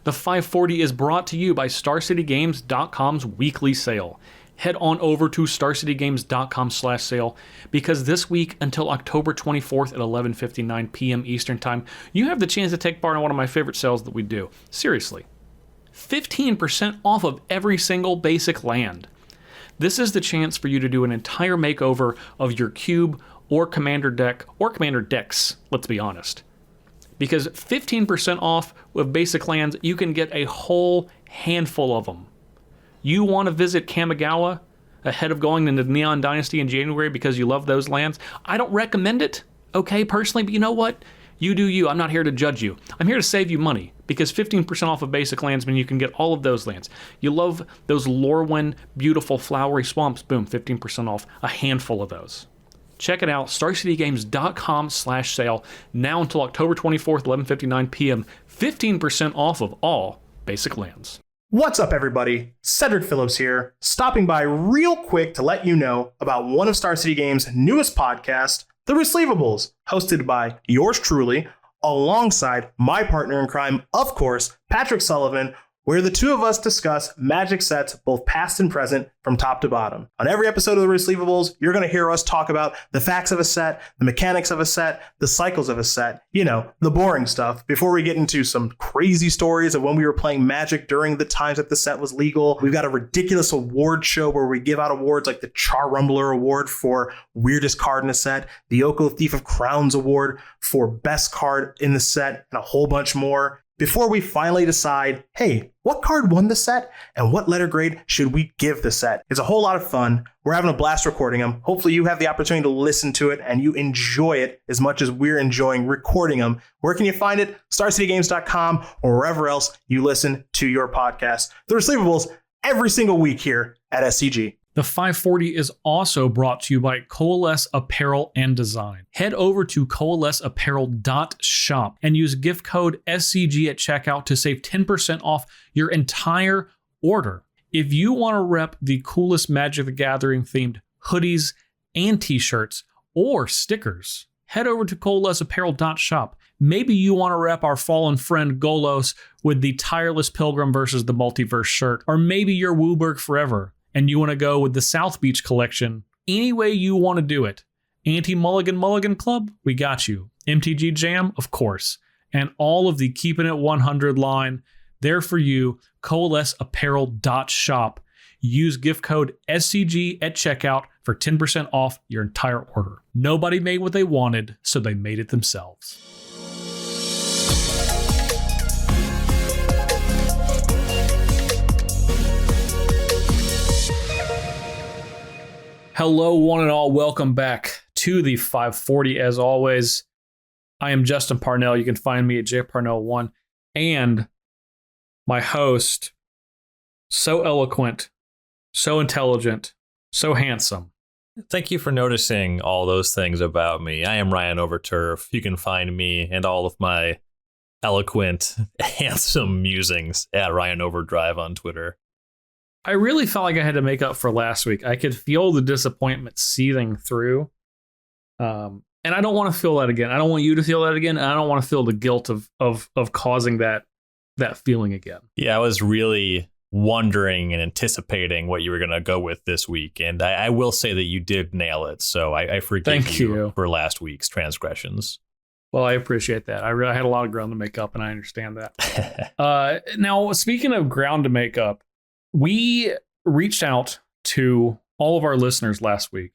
The 540 is brought to you by StarCityGames.com's weekly sale. Head on over to StarCityGames.com/sale because this week until October 24th at 11:59 p.m. Eastern Time, you have the chance to take part in one of my favorite sales that we do. Seriously. 15% off of every single basic land. This is the chance for you to do an entire makeover of your cube or commander deck or commander decks, let's be honest. Because 15% off with basic lands, you can get a whole handful of them. You want to visit Kamigawa ahead of going into Neon Dynasty in January because you love those lands? I don't recommend it, okay, personally, but you know what? You do you. I'm not here to judge you. I'm here to save you money because 15% off of basic lands means you can get all of those lands. You love those Lorwyn, beautiful flowery swamps, boom, 15% off, a handful of those. Check it out, StarCityGames.com/sale, now until October 24th, 11:59 p.m., 15% off of all basic lands. What's up, everybody? Cedric Phillips here, stopping by real quick to let you know about one of Star City Games' newest podcasts, The Receivables, hosted by yours truly, alongside my partner in crime, of course, Patrick Sullivan, where the two of us discuss Magic sets, both past and present, from top to bottom. On every episode of The Receivables, you're going to hear us talk about the facts of a set, the mechanics of a set, the cycles of a set, you know, the boring stuff, before we get into some crazy stories of when we were playing Magic during the times that the set was legal. We've got a ridiculous award show where we give out awards like the Char Rumbler Award for weirdest card in a set, the Oko Thief of Crowns Award for best card in the set, and a whole bunch more. Before we finally decide, hey, what card won the set and what letter grade should we give the set? It's a whole lot of fun. We're having a blast recording them. Hopefully you have the opportunity to listen to it and you enjoy it as much as we're enjoying recording them. Where can you find it? StarCityGames.com or wherever else you listen to your podcast. The Receivables every single week here at SCG. The 540 is also brought to you by Coalesce Apparel and Design. Head over to coalesceapparel.shop and use gift code SCG at checkout to save 10% off your entire order. If you want to rep the coolest Magic the Gathering themed hoodies and t-shirts or stickers, head over to coalesceapparel.shop. Maybe you want to rep our fallen friend Golos with the Tireless Pilgrim versus the Multiverse shirt, or maybe you're Wooburg Forever and you want to go with the South Beach collection. Any way you want to do it. Anti-Mulligan Mulligan Club, we got you. MTG Jam, of course. And all of the Keeping It 100 line, there for you, coalesceapparel.shop. Use gift code SCG at checkout for 10% off your entire order. Nobody made what they wanted, so they made it themselves. Hello, one and all. Welcome back to the 540. As always, I am Justin Parnell. You can find me at jparnell1. And my host, so eloquent, so intelligent, so handsome. Thank you for noticing all those things about me. I am Ryan Overturf. You can find me and all of my eloquent, handsome musings at Ryan Overdrive on Twitter. I really felt like I had to make up for last week. I could feel the disappointment seething through. And I don't want to feel that again. I don't want you to feel that again. And I don't want to feel the guilt of causing that feeling again. Yeah, I was really wondering and anticipating what you were going to go with this week. And I will say that you did nail it. So I forgive you for last week's transgressions. Well, I appreciate that. I had a lot of ground to make up, and I understand that. Now, speaking of ground to make up, we reached out to all of our listeners last week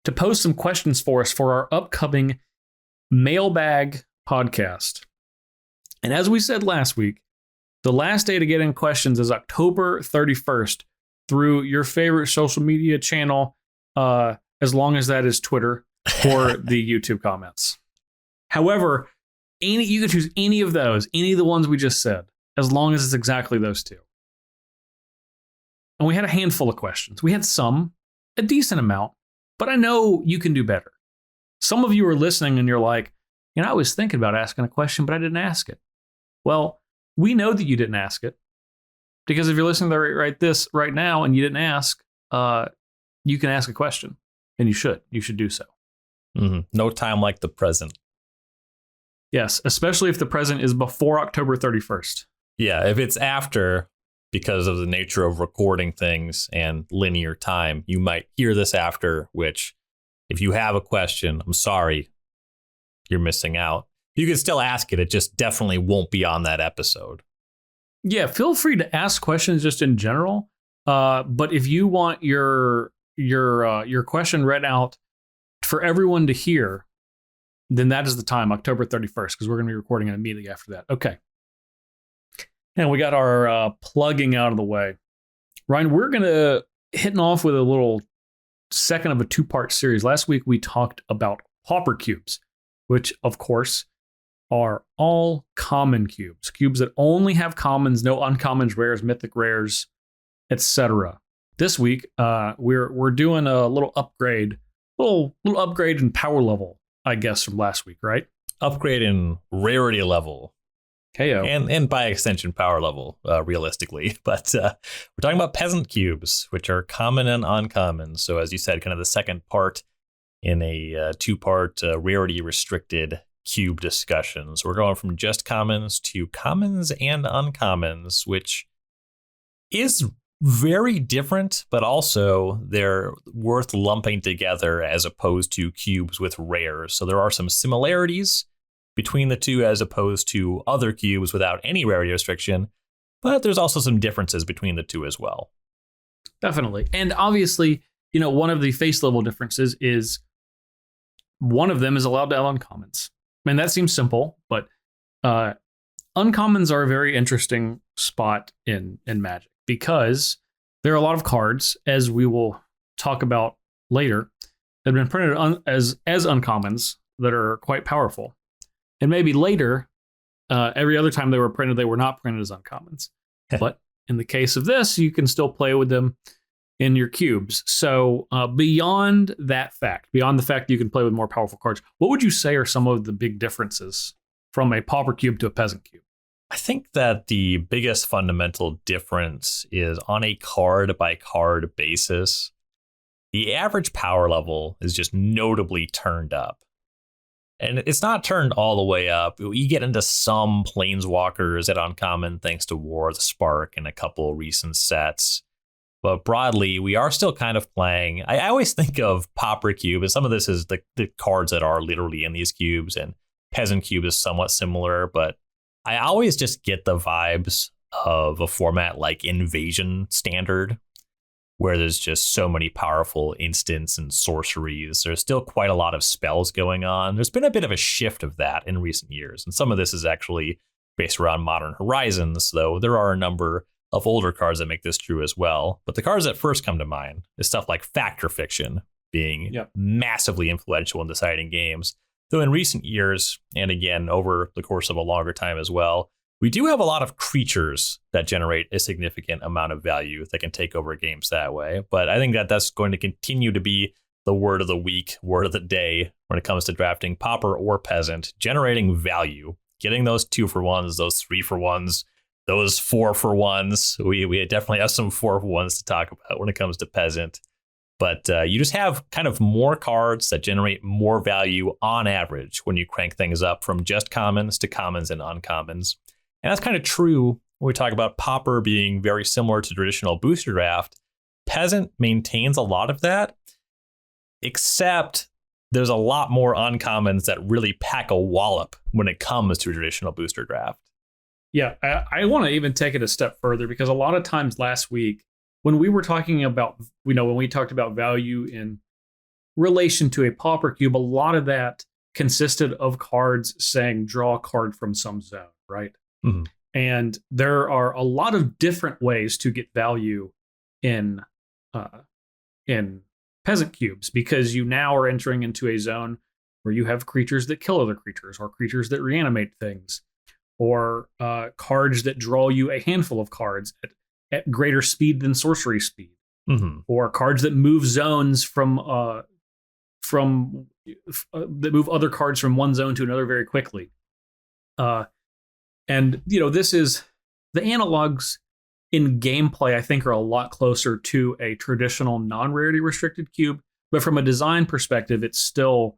to post some questions for us for our upcoming mailbag podcast. And as we said last week, the last day to get in questions is October 31st through your favorite social media channel, as long as that is Twitter or the YouTube comments. However, you can choose any of those, any of the ones we just said, as long as it's exactly those two. And we had a handful of questions. We had a decent amount, but I know you can do better. Some of you are listening and you're like, I was thinking about asking a question, but I didn't ask it. Well, we know that you didn't ask it because if you're listening to right now and you didn't ask, you can ask a question, and you should do so. Mm-hmm. No time like the present. Yes, especially if the present is before October 31st. Yeah, if it's after, because of the nature of recording things and linear time, you might hear this after, which if you have a question, I'm sorry, you're missing out. You can still ask it. It just definitely won't be on that episode. Yeah, feel free to ask questions just in general. But if you want your question read out for everyone to hear, then that is the time, October 31st, because we're going to be recording it immediately after that. Okay. And we got our plugging out of the way. Ryan, we're going to hitting off with a little second of a two-part series. Last week, we talked about pauper cubes, which, of course, are all common cubes. Cubes that only have commons, no uncommons, rares, mythic rares, etc. This week, we're doing a little upgrade, little upgrade in power level, I guess, from last week, right? Upgrade in rarity level. KO. And by extension, power level, realistically. But we're talking about Peasant Cubes, which are common and uncommon. So as you said, kind of the second part in a two-part rarity restricted cube discussion. So we're going from just commons to commons and uncommons, which is very different, but also they're worth lumping together as opposed to cubes with rares. So there are some similarities between the two as opposed to other cubes without any rarity restriction, but there's also some differences between the two as well. Definitely. And obviously, one of the face level differences is one of them is allowed to have uncommons. I mean, that seems simple, but uncommons are a very interesting spot in Magic because there are a lot of cards, as we will talk about later, that have been printed as uncommons that are quite powerful. And maybe later, every other time they were printed, they were not printed as uncommons. But in the case of this, you can still play with them in your cubes. So beyond the fact you can play with more powerful cards, what would you say are some of the big differences from a pauper cube to a peasant cube? I think that the biggest fundamental difference is on a card by card basis. The average power level is just notably turned up. And it's not turned all the way up. You get into some planeswalkers at uncommon thanks to War of the Spark and a couple recent sets. But broadly, we are still kind of playing. I always think of Pauper Cube, and some of this is the cards that are literally in these cubes, and Peasant Cube is somewhat similar, but I always just get the vibes of a format like Invasion Standard, where there's just so many powerful instants and sorceries. There's still quite a lot of spells going on. There's been a bit of a shift of that in recent years, and some of this is actually based around Modern Horizons, though there are a number of older cards that make this true as well. But the cards that first come to mind is stuff like Fact or Fiction being massively influential in deciding games. Though in recent years, and again, over the course of a longer time as well, we do have a lot of creatures that generate a significant amount of value that can take over games that way. But I think that that's going to continue to be the word of the week, word of the day when it comes to drafting Pauper or Peasant, generating value, getting those 2-for-1s, those 3-for-1s, those 4-for-1s. We definitely have some 4-for-1s to talk about when it comes to Peasant. But you just have kind of more cards that generate more value on average when you crank things up from just commons to commons and uncommons. And that's kind of true when we talk about Pauper being very similar to traditional booster draft. Peasant maintains a lot of that, except there's a lot more uncommons that really pack a wallop when it comes to traditional booster draft. Yeah, I want to even take it a step further because a lot of times last week, when we were talking about, when we talked about value in relation to a pauper cube, a lot of that consisted of cards saying draw a card from some zone, right? Mm-hmm. And there are a lot of different ways to get value in peasant cubes because you now are entering into a zone where you have creatures that kill other creatures or creatures that reanimate things or cards that draw you a handful of cards at greater speed than sorcery speed, or cards that move zones that move other cards from one zone to another very quickly. And this is the analogs in gameplay, I think, are a lot closer to a traditional non-rarity restricted cube, but from a design perspective, it's still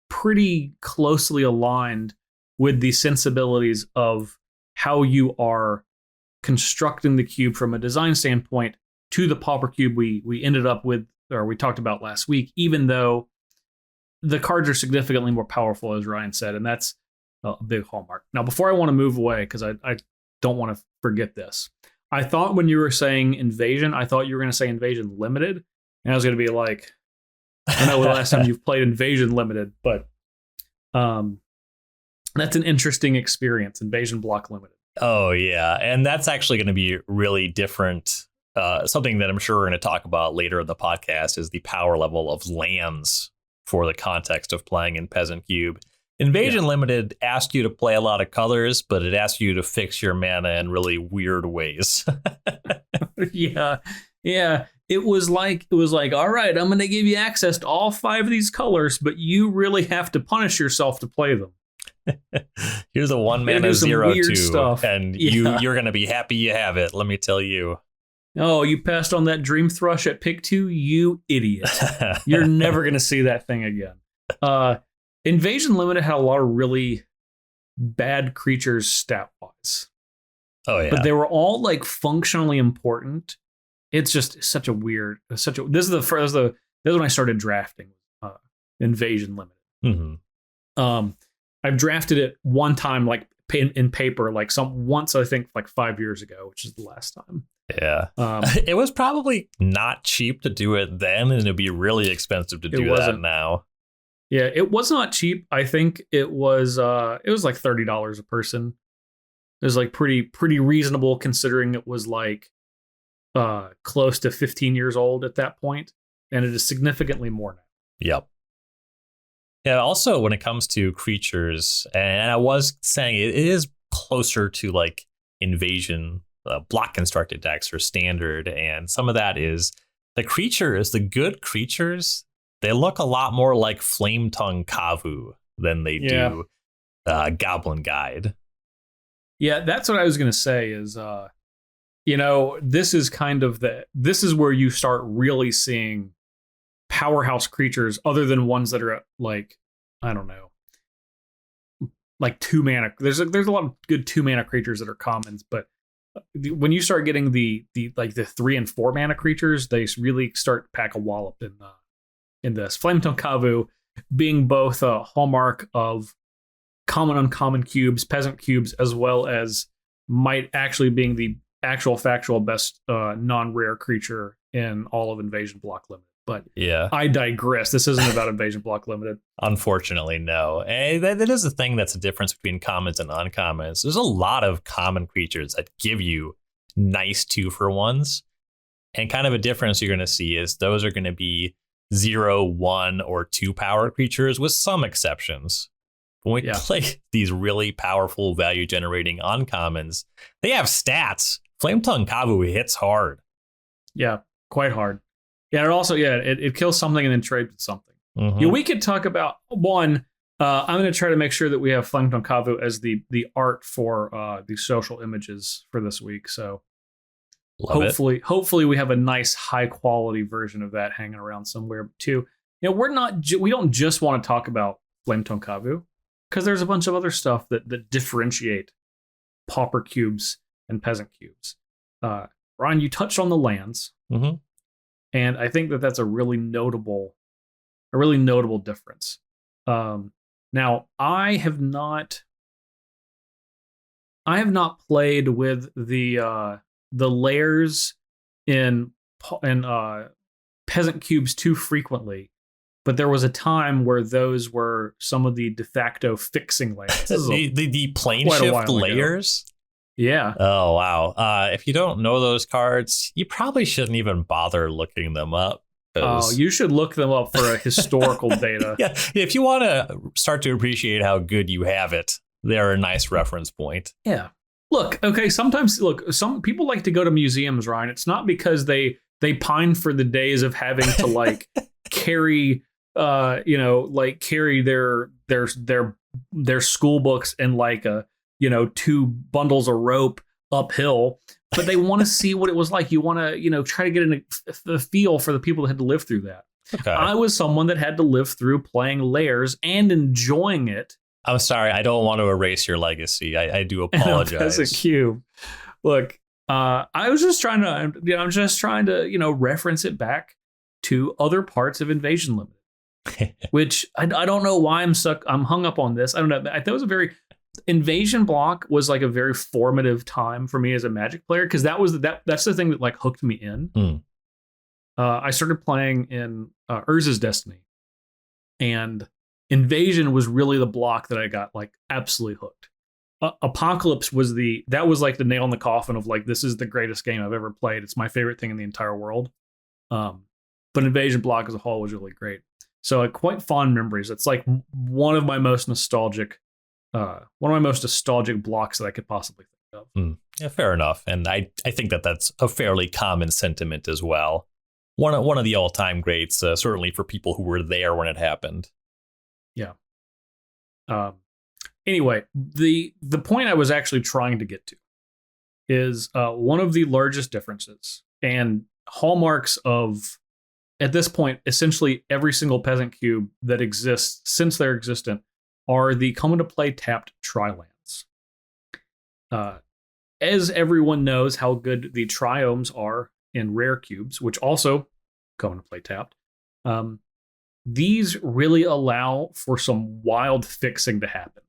pretty closely aligned with the sensibilities of how you are constructing the cube from a design standpoint to the pauper cube we ended up with, or we talked about last week, even though the cards are significantly more powerful, as Ryan said, and that's a big hallmark. Now, before I want to move away, because I don't want to forget this, I thought when you were saying Invasion, I thought you were going to say Invasion Limited, and I was going to be like, I know the last time you've played Invasion Limited, but that's an interesting experience, Invasion Block Limited. Oh, yeah. And that's actually going to be really different. Something that I'm sure we're going to talk about later in the podcast is the power level of lands for the context of playing in Peasant Cube. Invasion Limited asks you to play a lot of colors, but it asks you to fix your mana in really weird ways. Yeah. It was like, all right, I'm going to give you access to all 5 of these colors, but you really have to punish yourself to play them. Here's a 1 mana 0/2 stuff. And you're going to be happy you have it. Let me tell you. Oh, you passed on that Dream Thrush at pick 2, you idiot. You're never going to see that thing again. Invasion Limited had a lot of really bad creatures stat-wise. Oh, yeah. But they were all like functionally important. It's just such a weird, this is when I started drafting Invasion Limited. Mm-hmm. I've drafted it one time, like in paper, like once, I think like 5 years ago, which is the last time. Yeah. It was probably not cheap to do it then, and it'd be really expensive to do that now. Yeah, it was not cheap. I think it was like $30 a person. It was like pretty reasonable considering it was like close to 15 years old at that point, and it is significantly more now. Yep. Yeah, also when it comes to creatures, and I was saying it is closer to like Invasion block constructed decks or standard, and some of that is the good creatures, they look a lot more like Flame Tongue Kavu than they do Goblin Guide. Yeah, that's what I was going to say is, this is this is where you start really seeing powerhouse creatures other than ones that are like, I don't know, like 2 mana. There's a lot of good 2 mana creatures that are commons, but when you start getting the 3 and 4 mana creatures, they really start to pack a wallop in this. Flametongue Kavu being both a hallmark of common uncommon cubes, peasant cubes, as well as might actually being the actual factual best non-rare creature in all of Invasion Block Limited. But yeah, I digress. This isn't about Invasion Block Limited. Unfortunately, no. And that is the thing that's the difference between commons and uncommons. There's a lot of common creatures that give you nice 2-for-1s. And kind of a difference you're going to see is those are going to be 0, 1, or 2 power creatures with some exceptions. When we play these really powerful value generating uncommons, they have stats. Flametongue Kavu hits hard. Yeah, quite hard. Yeah, it also, it kills something and then trades with something. Mm-hmm. Yeah, we could talk about one. I'm going to try to make sure that we have Flametongue Kavu as the art for the social images for this week. So hopefully we have a nice high quality version of that hanging around somewhere too. We don't just want to talk about Flametongue Kavu because there's a bunch of other stuff that differentiate pauper cubes and peasant cubes. Ryan, you touched on the lands. Mm-hmm. And I think that's a really notable difference. Now, I have not played with the layers in Peasant Cubes too frequently, but there was a time where those were some of the de facto fixing layers. the plane shift layers. Yeah. Oh, wow. If you don't know those cards, you probably shouldn't even bother looking them up. Oh, you should look them up for a historical data. Yeah. If you want to start to appreciate how good you have it, they're a nice reference point. Yeah. Some people like to go to museums, Ryan. It's not because they pine for the days of having to like carry carry their school books and like a 2 bundles of rope uphill, but they want to see what it was like. You want to, try to get a feel for the people that had to live through that. Okay. I was someone that had to live through playing layers and enjoying it I'm sorry. I don't want to erase your legacy. I do apologize. Peasant Cube. Look, I was just trying to, I'm just trying to, reference it back to other parts of Invasion Limited, which I don't know why I'm hung up on this. I don't know. That was a very Invasion block was like a very formative time for me as a Magic player, because that's the thing that like hooked me in. I started playing in Urza's Destiny, and Invasion was really the block that I got like absolutely hooked. Apocalypse was that was like the nail in the coffin of like, this is the greatest game I've ever played. It's my favorite thing in the entire world. But Invasion block as a whole was really great. So quite fond memories. It's like one of my most nostalgic blocks that I could possibly think of. Yeah, fair enough. And I think that's a fairly common sentiment as well. One of the all-time greats, certainly for people who were there when it happened. Yeah. Anyway, the point I was actually trying to get to is one of the largest differences and hallmarks of, at this point, essentially every single Peasant Cube that exists since they're existent are the come into play tapped tri-lands. As everyone knows how good the triomes are in rare cubes, which also come into play tapped, these really allow for some wild fixing to happen.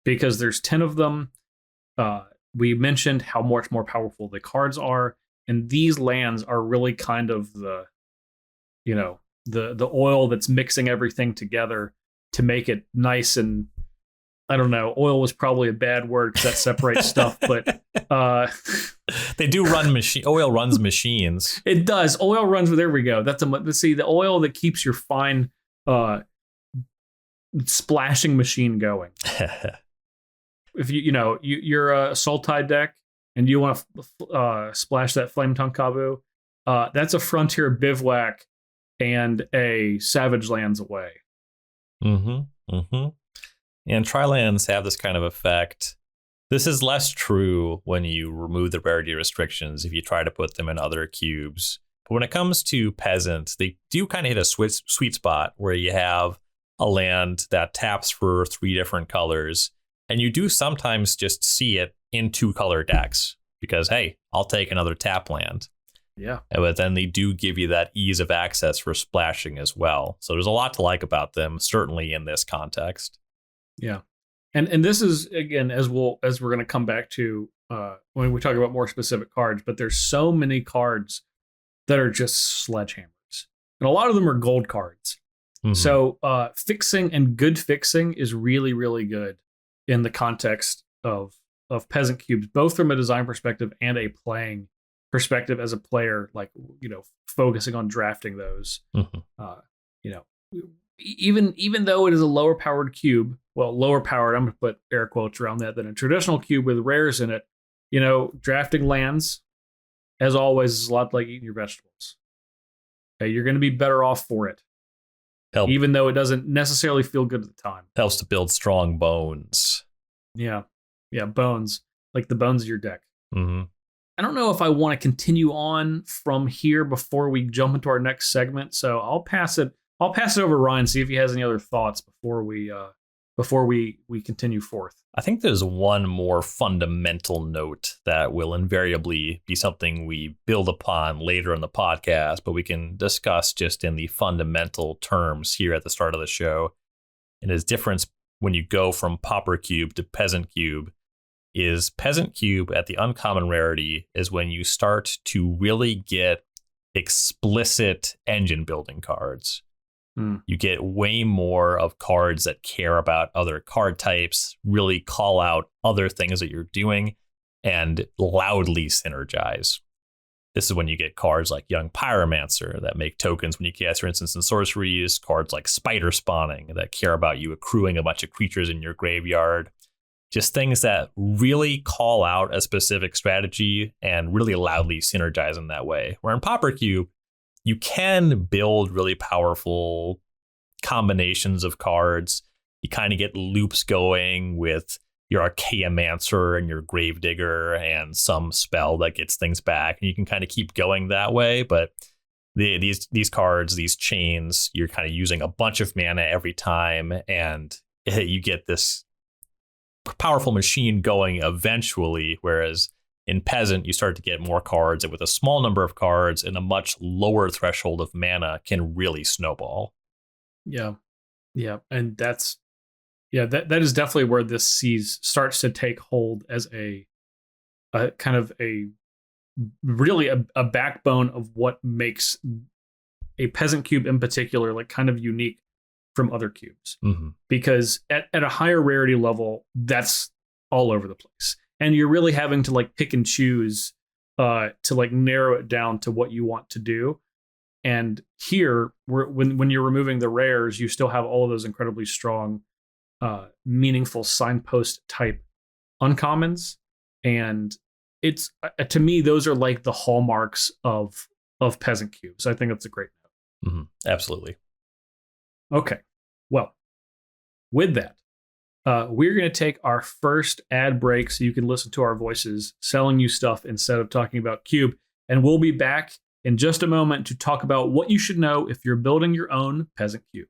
Because there's 10 of them. We mentioned how much more powerful the cards are, and these lands are really kind of the oil that's mixing everything together to make it nice. And I don't know, oil was probably a bad word because that separates stuff, but they do run oil runs machines. It does. Oil runs. There we go. Let's see, the oil that keeps your fine splashing machine going. If you're a Sultai deck and you want to splash that Flame Tongue Kabu, that's a Frontier Bivouac and a Savage Lands away. And tri-lands have this kind of effect. This is less true when you remove the rarity restrictions if you try to put them in other cubes. But when it comes to Peasant, they do kind of hit a sweet spot where you have a land that taps for 3 different colors, and you do sometimes just see it in 2-color decks because, hey, I'll take another tap land. Yeah. But then they do give you that ease of access for splashing as well. So there's a lot to like about them, certainly in this context. Yeah. And this is, again, as we're going to come back to when we talk about more specific cards, but there's so many cards that are just sledgehammers. And a lot of them are gold cards. So fixing and good fixing is really, really good in the context of Peasant Cubes, both from a design perspective and a playing perspective as a player, like, focusing on drafting those. Even though it is a lower powered cube, lower powered, I'm going to put air quotes around that, than a traditional cube with rares in it, drafting lands, as always, is a lot like eating your vegetables. Okay, you're going to be better off for it. Even though it doesn't necessarily feel good at the time. Helps to build strong bones. Yeah, bones, like the bones of your deck. I don't know if I want to continue on from here before we jump into our next segment, so I'll pass it over to Ryan, see if he has any other thoughts before we continue forth. I think there's one more fundamental note that will invariably be something we build upon later in the podcast, but we can discuss just in the fundamental terms here at the start of the show. And his difference when you go from Pauper Cube to Peasant Cube is Peasant Cube at the uncommon rarity is when you start to really get explicit engine building cards. You get way more of cards that care about other card types, really call out other things that you're doing, and loudly synergize. This is when you get cards like Young Pyromancer that make tokens when you cast, for instance, in sorceries, cards like Spider Spawning that care about you accruing a bunch of creatures in your graveyard. Just things that really call out a specific strategy and really loudly synergize in that way. Where in Pauper Cube, you can build really powerful combinations of cards. You kind of get loops going with your Archaeomancer and your Gravedigger and some spell that gets things back. And you can kind of keep going that way. But these cards, these chains, you're kind of using a bunch of mana every time. And you get this powerful machine going eventually, whereas in Peasant, you start to get more cards, and with a small number of cards and a much lower threshold of mana can really snowball. Yeah. Yeah. And that is definitely where this starts to take hold as a kind of really a backbone of what makes a Peasant Cube in particular, like kind of unique from other cubes. Mm-hmm. Because at a higher rarity level, that's all over the place. And you're really having to like pick and choose to like narrow it down to what you want to do. And here, when you're removing the rares, you still have all of those incredibly strong, meaningful signpost type uncommons. And it's to me, those are like the hallmarks of Peasant Cubes. I think that's a great note. Mm-hmm. Absolutely. Okay. Well, with that, we're going to take our first ad break so you can listen to our voices selling you stuff instead of talking about Cube. And we'll be back in just a moment to talk about what you should know if you're building your own Peasant Cube.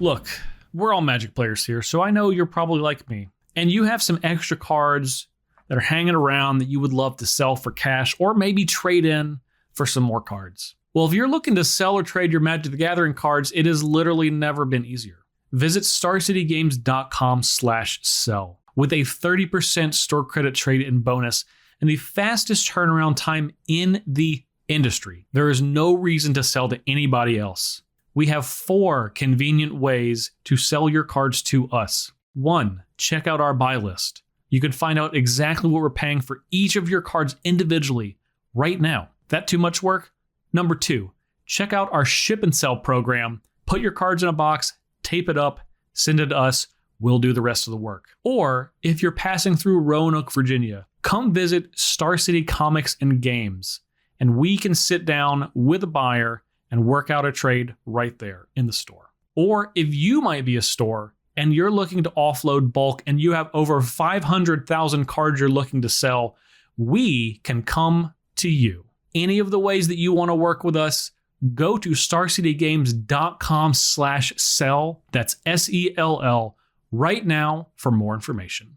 Look, we're all Magic players here, so I know you're probably like me. And you have some extra cards that are hanging around that you would love to sell for cash or maybe trade in for some more cards. Well, if you're looking to sell or trade your Magic the Gathering cards, it has literally never been easier. Visit starcitygames.com/sell with a 30% store credit trade-in bonus and the fastest turnaround time in the industry. There is no reason to sell to anybody else. We have 4 convenient ways to sell your cards to us. 1, check out our buy list. You can find out exactly what we're paying for each of your cards individually right now. That too much work? Number 2, check out our ship and sell program. Put your cards in a box, tape it up, send it to us. We'll do the rest of the work. Or if you're passing through Roanoke, Virginia, come visit Star City Comics and Games, and we can sit down with a buyer and work out a trade right there in the store. Or if you might be a store and you're looking to offload bulk and you have over 500,000 cards you're looking to sell, we can come to you. Any of the ways that you want to work with us, go to starcitygames.com/sell. That's SELL right now for more information.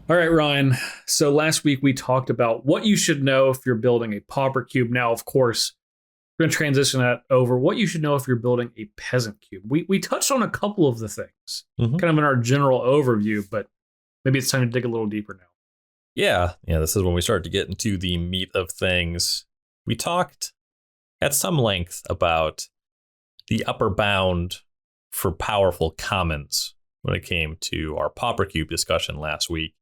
All right, Ryan. So last week we talked about what you should know if you're building a Pauper Cube. Now, of course, we're going to transition that over. What you should know if you're building a Peasant Cube. We touched on a couple of the things, kind of in our general overview, but maybe it's time to dig a little deeper now. Yeah, this is when we start to get into the meat of things. We talked at some length about the upper bound for powerful commons when it came to our Pauper Cube discussion last week.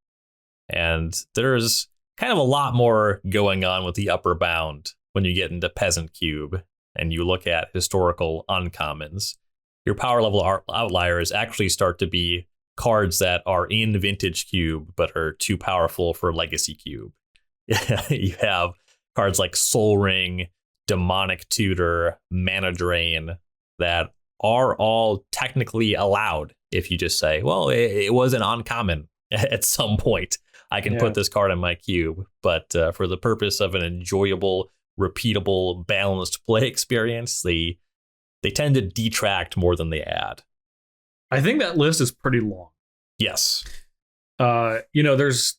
And there's kind of a lot more going on with the upper bound when you get into Peasant Cube and you look at historical uncommons. Your power level outliers actually start to be cards that are in Vintage Cube but are too powerful for Legacy Cube. You have cards like Soul Ring, Demonic Tutor, Mana Drain that are all technically allowed if you just say, well, it was an uncommon at some point. I can put this card in my cube, but for the purpose of an enjoyable, repeatable, balanced play experience, they tend to detract more than they add. I think that list is pretty long. Yes. There's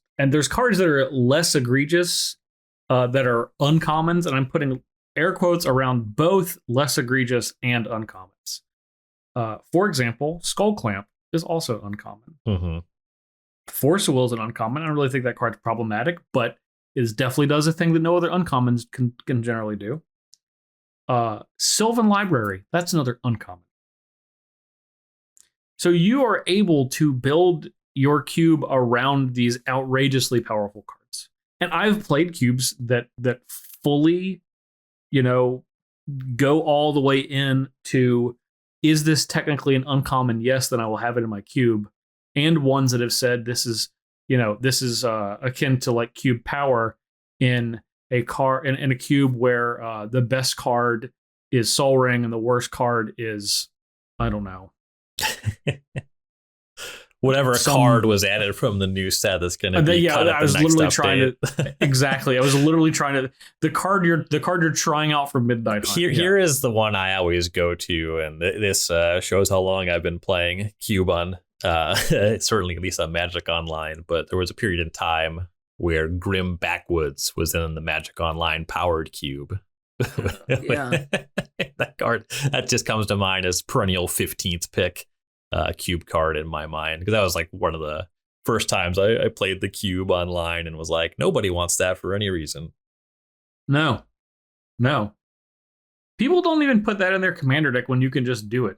cards that are less egregious that are uncommons, and I'm putting air quotes around both less egregious and uncommons. For example, Skull Clamp is also uncommon. Mm-hmm. Force of Will is an uncommon. I don't really think that card's problematic, but it definitely does a thing that no other uncommons can generally do. Sylvan Library, that's another uncommon. So you are able to build your cube around these outrageously powerful cards. And I've played cubes that fully, go all the way in to, is this technically an uncommon? Yes, then I will have it in my cube. And ones that have said this is akin to like cube power in a in a cube where the best card is Soul Ring and the worst card is, I don't know. whatever card was added from the new set that's going to be cut at the next update. Trying to exactly. I was literally trying to the card you're trying out for Midnight Hunt. Here is the one I always go to, and this shows how long I've been playing Cube on. Certainly, at least on Magic Online. But there was a period in time where Grim Backwoods was in the Magic Online powered cube. Yeah, that card that just comes to mind as perennial 15th pick cube card in my mind, because that was like one of the first times I played the cube online and was like, nobody wants that for any reason. No. People don't even put that in their commander deck when you can just do it.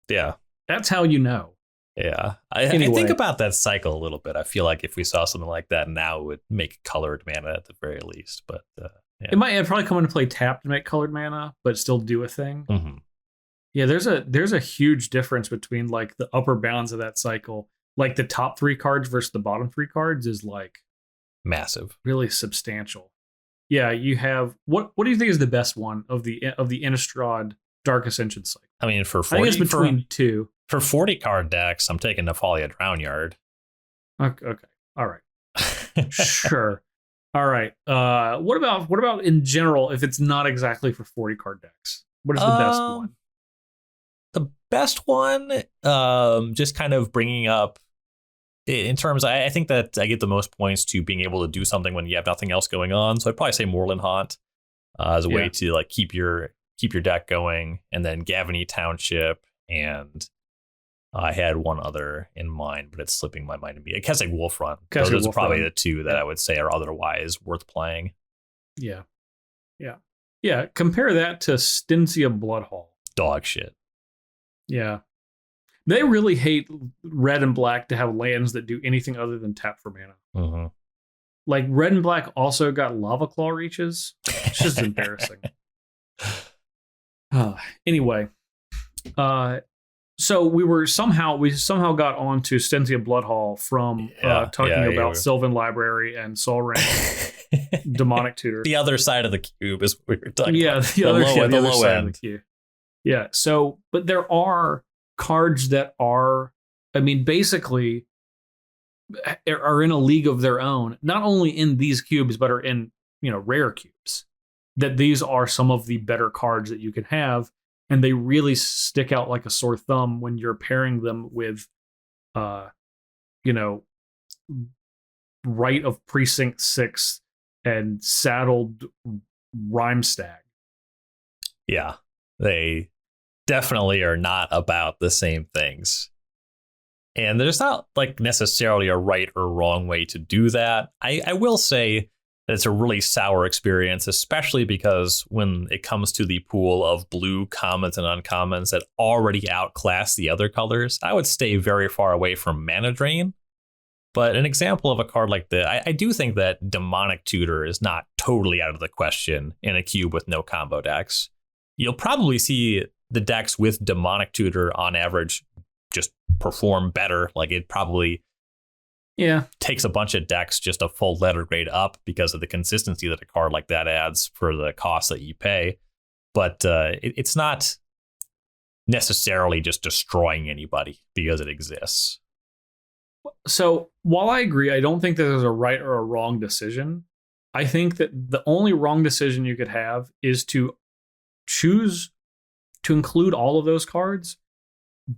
Yeah. That's how you know. Yeah. I think about that cycle a little bit. I feel like if we saw something like that now, it would make colored mana at the very least. But yeah. It'd probably come into play tapped to make colored mana, but still do a thing. Mm-hmm. Yeah, there's a huge difference between like the upper bounds of that cycle. Like the top 3 cards versus the bottom 3 cards is like massive, really substantial. Yeah, you have what do you think is the best one of the Innistrad Dark Ascension cycle? I mean, for 40, I think it's between two. For 40 card decks, I'm taking Nephalia Drownyard. Okay. All right. Sure. All right. What about in general if it's not exactly for 40 card decks? What is the best one? The best one, just kind of bringing up in terms, I think that I get the most points to being able to do something when you have nothing else going on. So I'd probably say Moorland Haunt as a way to like keep your deck going, and then Gavany Township, and I had one other in mind, but it's slipping my mind to me. Keswick Wolf Run. Those are probably the two that I would say are otherwise worth playing. Yeah. Compare that to Styncia Bloodhall. Dog shit. Yeah. They really hate red and black to have lands that do anything other than tap for mana. Mm-hmm. Like red and black also got Lava Claw Reaches. It's just embarrassing. Anyway, so we somehow got onto Styncia Bloodhall from talking about Sylvan Library and Sol Ring Demonic Tutor. The other side of the cube is what we were talking about. The other side of the cube. Yeah. So, but there are cards that are, I mean, basically are in a league of their own, not only in these cubes, but are in, rare cubes. That these are some of the better cards that you can have. And they really stick out like a sore thumb when you're pairing them with, Rite of Precinct 6 and Saddled Rhymestag. Yeah, they definitely are not about the same things. And there's not like necessarily a right or wrong way to do that. I will say that it's a really sour experience, especially because when it comes to the pool of blue commons and uncommons that already outclass the other colors, I would stay very far away from Mana Drain. But an example of a card like that, I do think that Demonic Tutor is not totally out of the question in a cube with no combo decks. You'll probably see the decks with Demonic Tutor on average just perform better. Like it probably takes a bunch of decks just a full letter grade up because of the consistency that a card like that adds for the cost that you pay. But it's not necessarily just destroying anybody because it exists. So while I agree, I don't think that there's a right or a wrong decision. I think that the only wrong decision you could have is to choose to include all of those cards,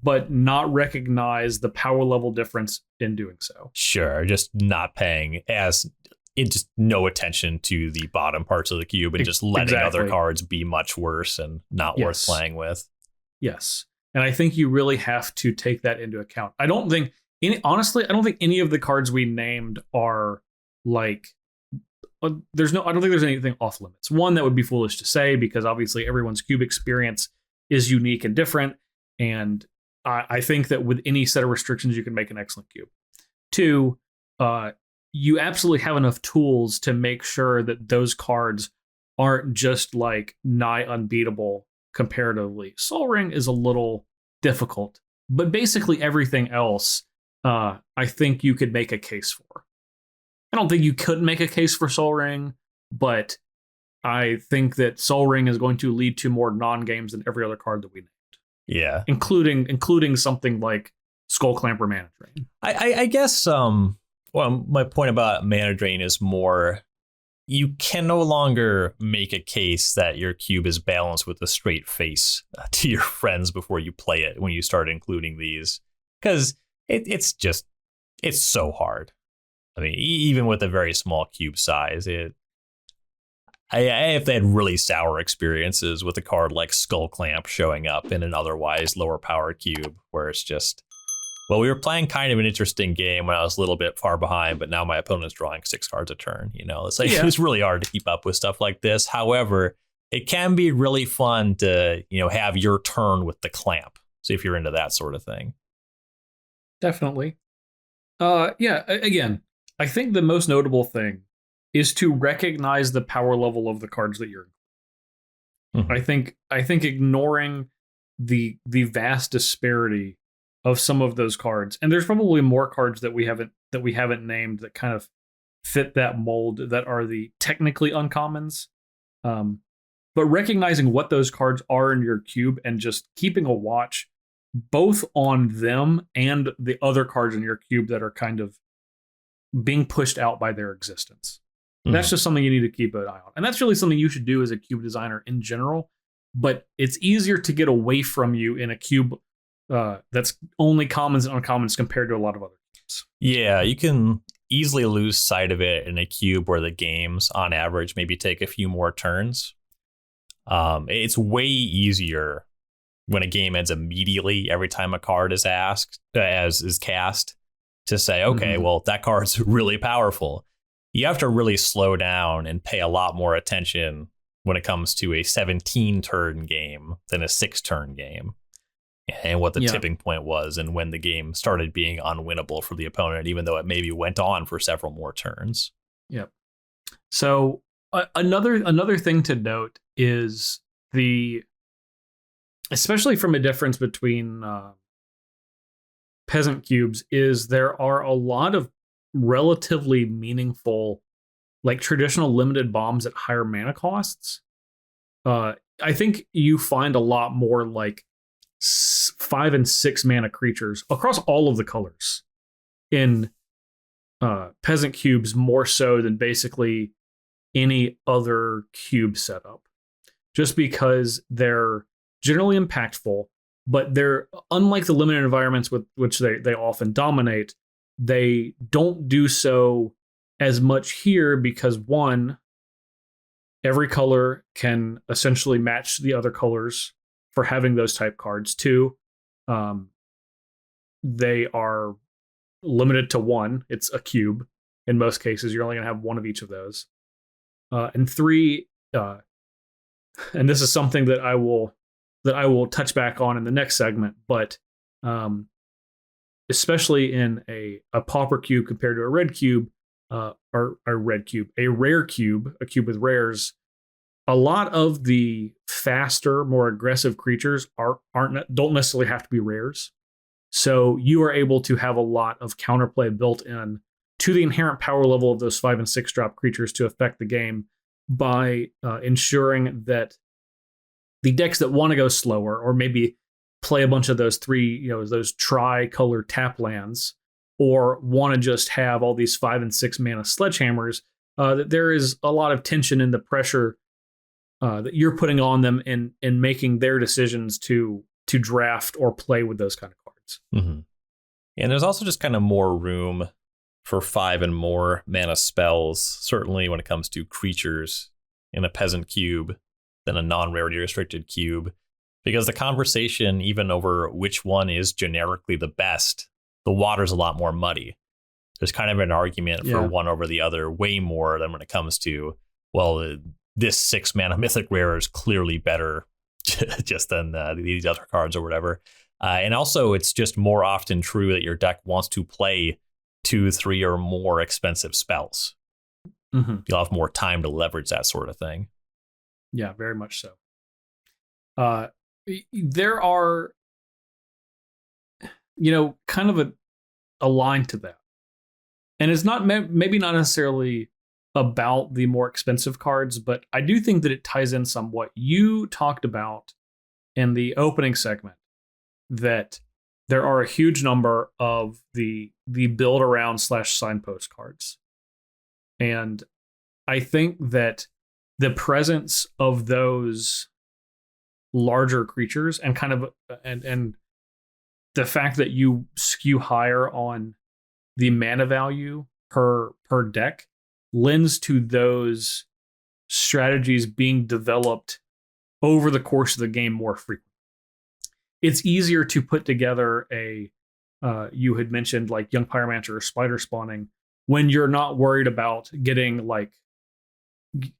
but not recognize the power level difference in doing so. Sure, just not paying just no attention to the bottom parts of the cube and just letting other cards be much worse and not worth playing with. Yes. And I think you really have to take that into account. I don't think any of the cards we named are like, I don't think there's anything off limits. One, that would be foolish to say because obviously everyone's cube experience is unique and different. And I think that with any set of restrictions, you can make an excellent cube. Two, you absolutely have enough tools to make sure that those cards aren't just like nigh unbeatable comparatively. Sol Ring is a little difficult, but basically everything else, I think you could make a case for. I don't think you couldn't make a case for Sol Ring, but I think that Sol Ring is going to lead to more non-games than every other card that we named. Yeah. Including something like Skull Clamp or Mana Drain. I guess well, my point about Mana Drain is more, you can no longer make a case that your cube is balanced with a straight face to your friends before you play it when you start including these, because it's so hard. I mean, even with a very small cube size, I have had really sour experiences with a card like Skull Clamp showing up in an otherwise lower power cube, where it's just, well, we were playing kind of an interesting game when I was a little bit far behind, but now my opponent's drawing 6 cards a turn. You know, it's like, it's really hard to keep up with stuff like this. However, it can be really fun to, you know, have your turn with the clamp. So if you're into that sort of thing. Definitely. Again, I think the most notable thing is to recognize the power level of the cards that you're. Mm-hmm. I think ignoring the vast disparity of some of those cards, and there's probably more cards that we haven't named that kind of fit that mold, that are the technically uncommons. But recognizing what those cards are in your cube and just keeping a watch both on them and the other cards in your cube that are kind of being pushed out by their existence. Mm-hmm. That's just something you need to keep an eye on. And that's really something you should do as a cube designer in general. But it's easier to get away from you in a cube that's only commons and uncommons compared to a lot of other cubes. Yeah, you can easily lose sight of it in a cube where the games, on average, maybe take a few more turns. It's way easier when a game ends immediately every time a card is cast, to say, okay, well, that card's really powerful. You have to really slow down and pay a lot more attention when it comes to a 17-turn game than a 6-turn game, and what the tipping point was and when the game started being unwinnable for the opponent, even though it maybe went on for several more turns. Yep. So another thing to note is especially from a difference between Peasant Cubes, is there are a lot of relatively meaningful, like traditional limited bombs at higher mana costs. I think you find a lot more like 5 and 6 mana creatures across all of the colors in Peasant Cubes, more so than basically any other cube setup, just because they're generally impactful, but they're, unlike the limited environments with which they often dominate, they don't do so as much here because, one, every color can essentially match the other colors for having those type cards. 2, they are limited to 1. It's a cube. In most cases, you're only going to have 1 of each of those. And 3, and this is something that I will touch back on in the next segment, but especially in a pauper cube compared to a red cube, a rare cube, a cube with rares, a lot of the faster, more aggressive creatures don't necessarily have to be rares. So you are able to have a lot of counterplay built in to the inherent power level of those 5 and 6 drop creatures to affect the game by ensuring that the decks that want to go slower, or maybe play a bunch of those those tri-color tap lands, or want to just have all these 5 and 6 mana sledgehammers, that there is a lot of tension in the pressure that you're putting on them in making their decisions to draft or play with those kind of cards. Mm-hmm. And there's also just kind of more room for 5 and more mana spells, certainly when it comes to creatures in a Peasant Cube, than a non-rarity restricted cube, because the conversation, even over which one is generically the best, the water's a lot more muddy. There's kind of an argument for one over the other way more than when it comes to, well, this 6 mana mythic rare is clearly better just than these other cards or whatever. And also, it's just more often true that your deck wants to play 2, 3, or more expensive spells. Mm-hmm. You'll have more time to leverage that sort of thing. Yeah, very much so. There are, kind of a line to that. And it's not maybe not necessarily about the more expensive cards, but I do think that it ties in somewhat. You talked about in the opening segment that there are a huge number of the build around / signpost cards. And I think that the presence of those larger creatures and kind of and the fact that you skew higher on the mana value per deck lends to those strategies being developed over the course of the game more frequently. It's easier to put together a you had mentioned like Young Pyromancer or Spider Spawning when you're not worried about getting like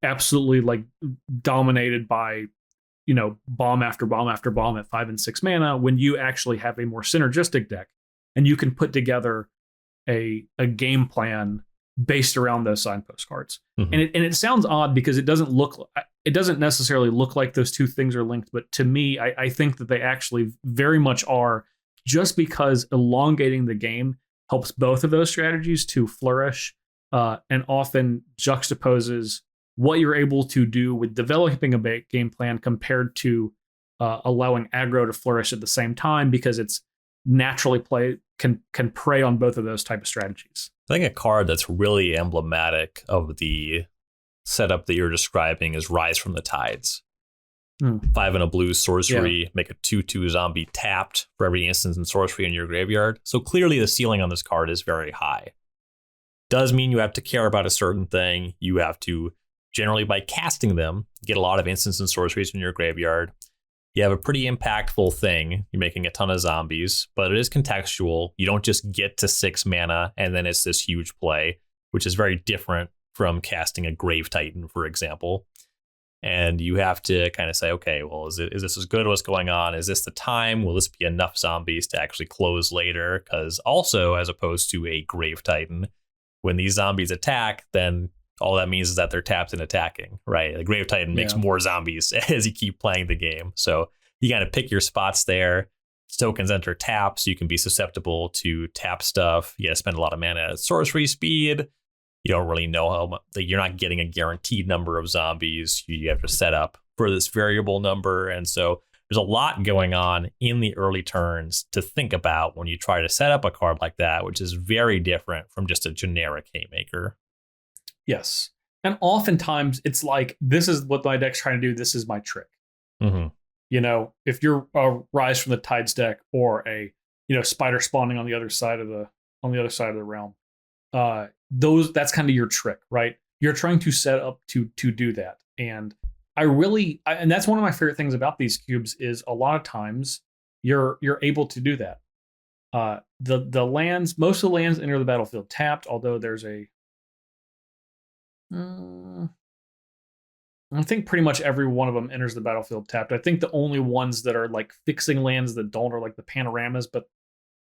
absolutely like dominated by, you know, bomb after bomb after bomb at 5 and 6 mana, when you actually have a more synergistic deck and you can put together a game plan based around those signpost cards. Mm-hmm. And it sounds odd because it doesn't necessarily look like those two things are linked, but to me, I think that they actually very much are, just because elongating the game helps both of those strategies to flourish, and often juxtaposes what you're able to do with developing a game plan compared to allowing aggro to flourish at the same time, because it's naturally can prey on both of those type of strategies. I think a card that's really emblematic of the setup that you're describing is Rise from the Tides. 5 and a blue sorcery, make a 2/2 zombie tapped for every instance in sorcery in your graveyard. So clearly the ceiling on this card is very high. Does mean you have to care about a certain thing. You have to, generally by casting them, get a lot of instants and sorceries in your graveyard. You have a pretty impactful thing. You're making a ton of zombies, but it is contextual. You don't just get to 6 mana and then it's this huge play, which is very different from casting a Grave Titan, for example. And you have to kind of say, okay, well, is this as good? What's going on? Is this the time? Will this be enough zombies to actually close later? Because also, as opposed to a Grave Titan, when these zombies attack, then all that means is that they're tapped and attacking, right? The Grave Titan makes more zombies as you keep playing the game. So you got to pick your spots there. Tokens enter tap, so you can be susceptible to tap stuff. You got to spend a lot of mana at sorcery speed. You don't really know how much, like, you're not getting a guaranteed number of zombies. You have to set up for this variable number. And so there's a lot going on in the early turns to think about when you try to set up a card like that, which is very different from just a generic Haymaker. Yes. And oftentimes it's like, this is what my deck's trying to do. This is my trick. Mm-hmm. You know, if you're a Rise from the Tides deck or a, you know, Spider Spawning on the other side of the realm, that's kind of your trick, right? You're trying to set up to do that. And and that's one of my favorite things about these cubes is a lot of times you're able to do that. The lands, most of the lands enter the battlefield tapped, although there's I think pretty much every one of them enters the battlefield tapped. I think the only ones that are like fixing lands that don't are like the panoramas, but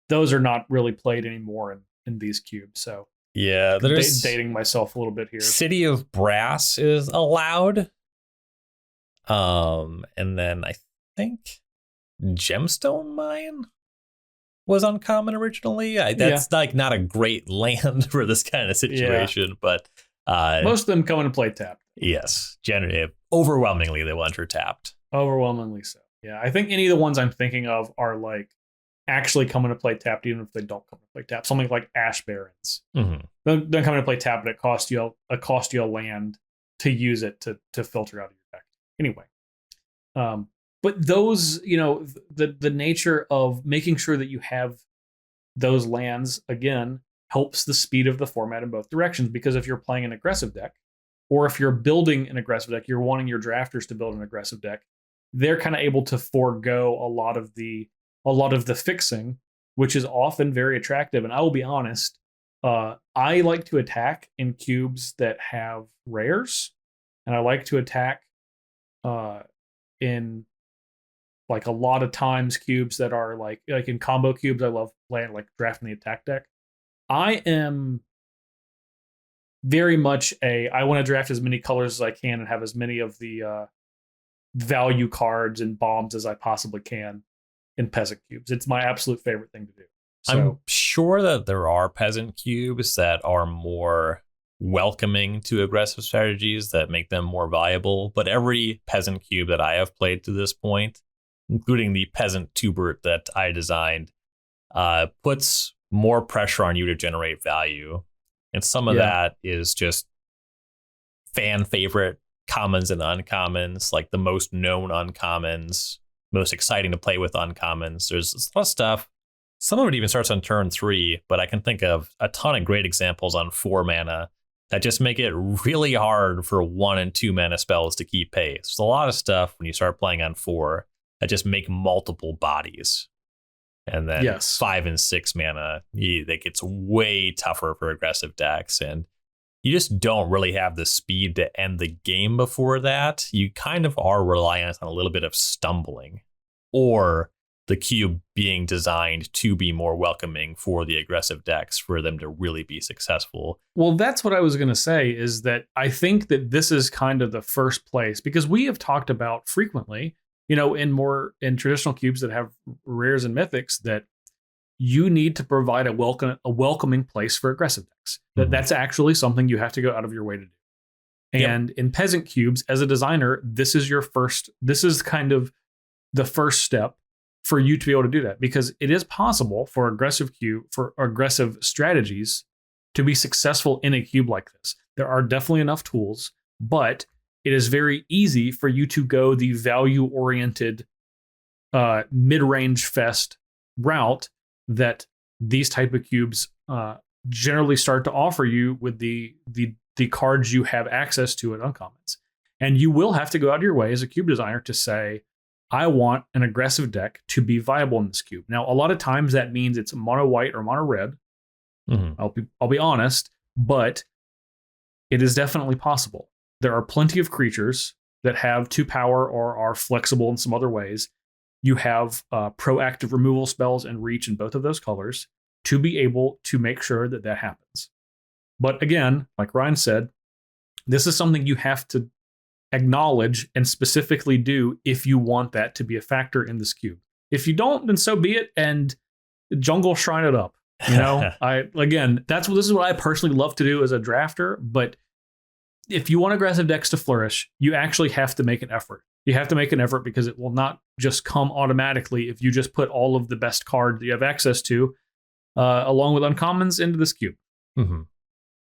those are not really played anymore in these cubes. So yeah, there's dating myself a little bit here. City of Brass is allowed. And then I think Gemstone Mine was uncommon originally. That's like not a great land for this kind of situation, but most of them come into play tapped. Yes, generally, overwhelmingly they will enter tapped. Overwhelmingly so. Yeah, I think any of the ones I'm thinking of are like actually coming to play tapped, even if they don't come to play tapped. Something like Ash Barrens. Mm-hmm. Don't come to play tapped, but it costs you a land to use it to filter out of your deck. Anyway, but those, you know, the nature of making sure that you have those lands again helps the speed of the format in both directions. Because if you're playing an aggressive deck, or if you're building an aggressive deck, you're wanting your drafters to build an aggressive deck, they're kind of able to forego a lot of the fixing, which is often very attractive. And I will be honest, I like to attack in cubes that have rares, and I like to attack in like a lot of times cubes that are like in combo cubes. I love playing like drafting the attack deck. I am very much I want to draft as many colors as I can and have as many of the value cards and bombs as I possibly can in Peasant Cubes. It's my absolute favorite thing to do. So, I'm sure that there are Peasant Cubes that are more welcoming to aggressive strategies that make them more viable, but every Peasant Cube that I have played to this point, including the Peasant Tubert that I designed, puts more pressure on you to generate value. And some of that is just fan favorite commons and uncommons, like the most known uncommons, most exciting to play with uncommons. There's a lot of stuff. Some of it even starts on turn 3, but I can think of a ton of great examples on 4 mana that just make it really hard for 1 and 2 mana spells to keep pace. There's a lot of stuff when you start playing on 4 that just make multiple bodies. And then 5 and 6 mana, that gets way tougher for aggressive decks. And you just don't really have the speed to end the game before that. You kind of are reliant on a little bit of stumbling, or the cube being designed to be more welcoming for the aggressive decks for them to really be successful. Well, that's what I was going to say, is that I think that this is kind of the first place, because we have talked about frequently, in traditional cubes that have rares and mythics, that you need to provide a welcoming place for aggressive decks. That's actually something you have to go out of your way to do. And in Peasant Cubes, as a designer, this is kind of the first step for you to be able to do that, because it is possible for aggressive strategies to be successful in a cube like this. There are definitely enough tools, but it is very easy for you to go the value-oriented mid-range fest route that these type of cubes generally start to offer you with the cards you have access to at Uncommons. And you will have to go out of your way as a cube designer to say, I want an aggressive deck to be viable in this cube. Now, a lot of times that means it's mono white or mono red. I'll be honest, but it is definitely possible. There are plenty of creatures that have 2 power or are flexible in some other ways. You have proactive removal spells and reach in both of those colors to be able to make sure that happens. But again, like Ryan said, this is something you have to acknowledge and specifically do if you want that to be a factor in this cube. If you don't, then so be it, and jungle shrine it up. This is what I personally love to do as a drafter, but if you want aggressive decks to flourish, you actually have to make an effort. You have to make an effort, because it will not just come automatically if you just put all of the best cards that you have access to, along with uncommons, into this cube.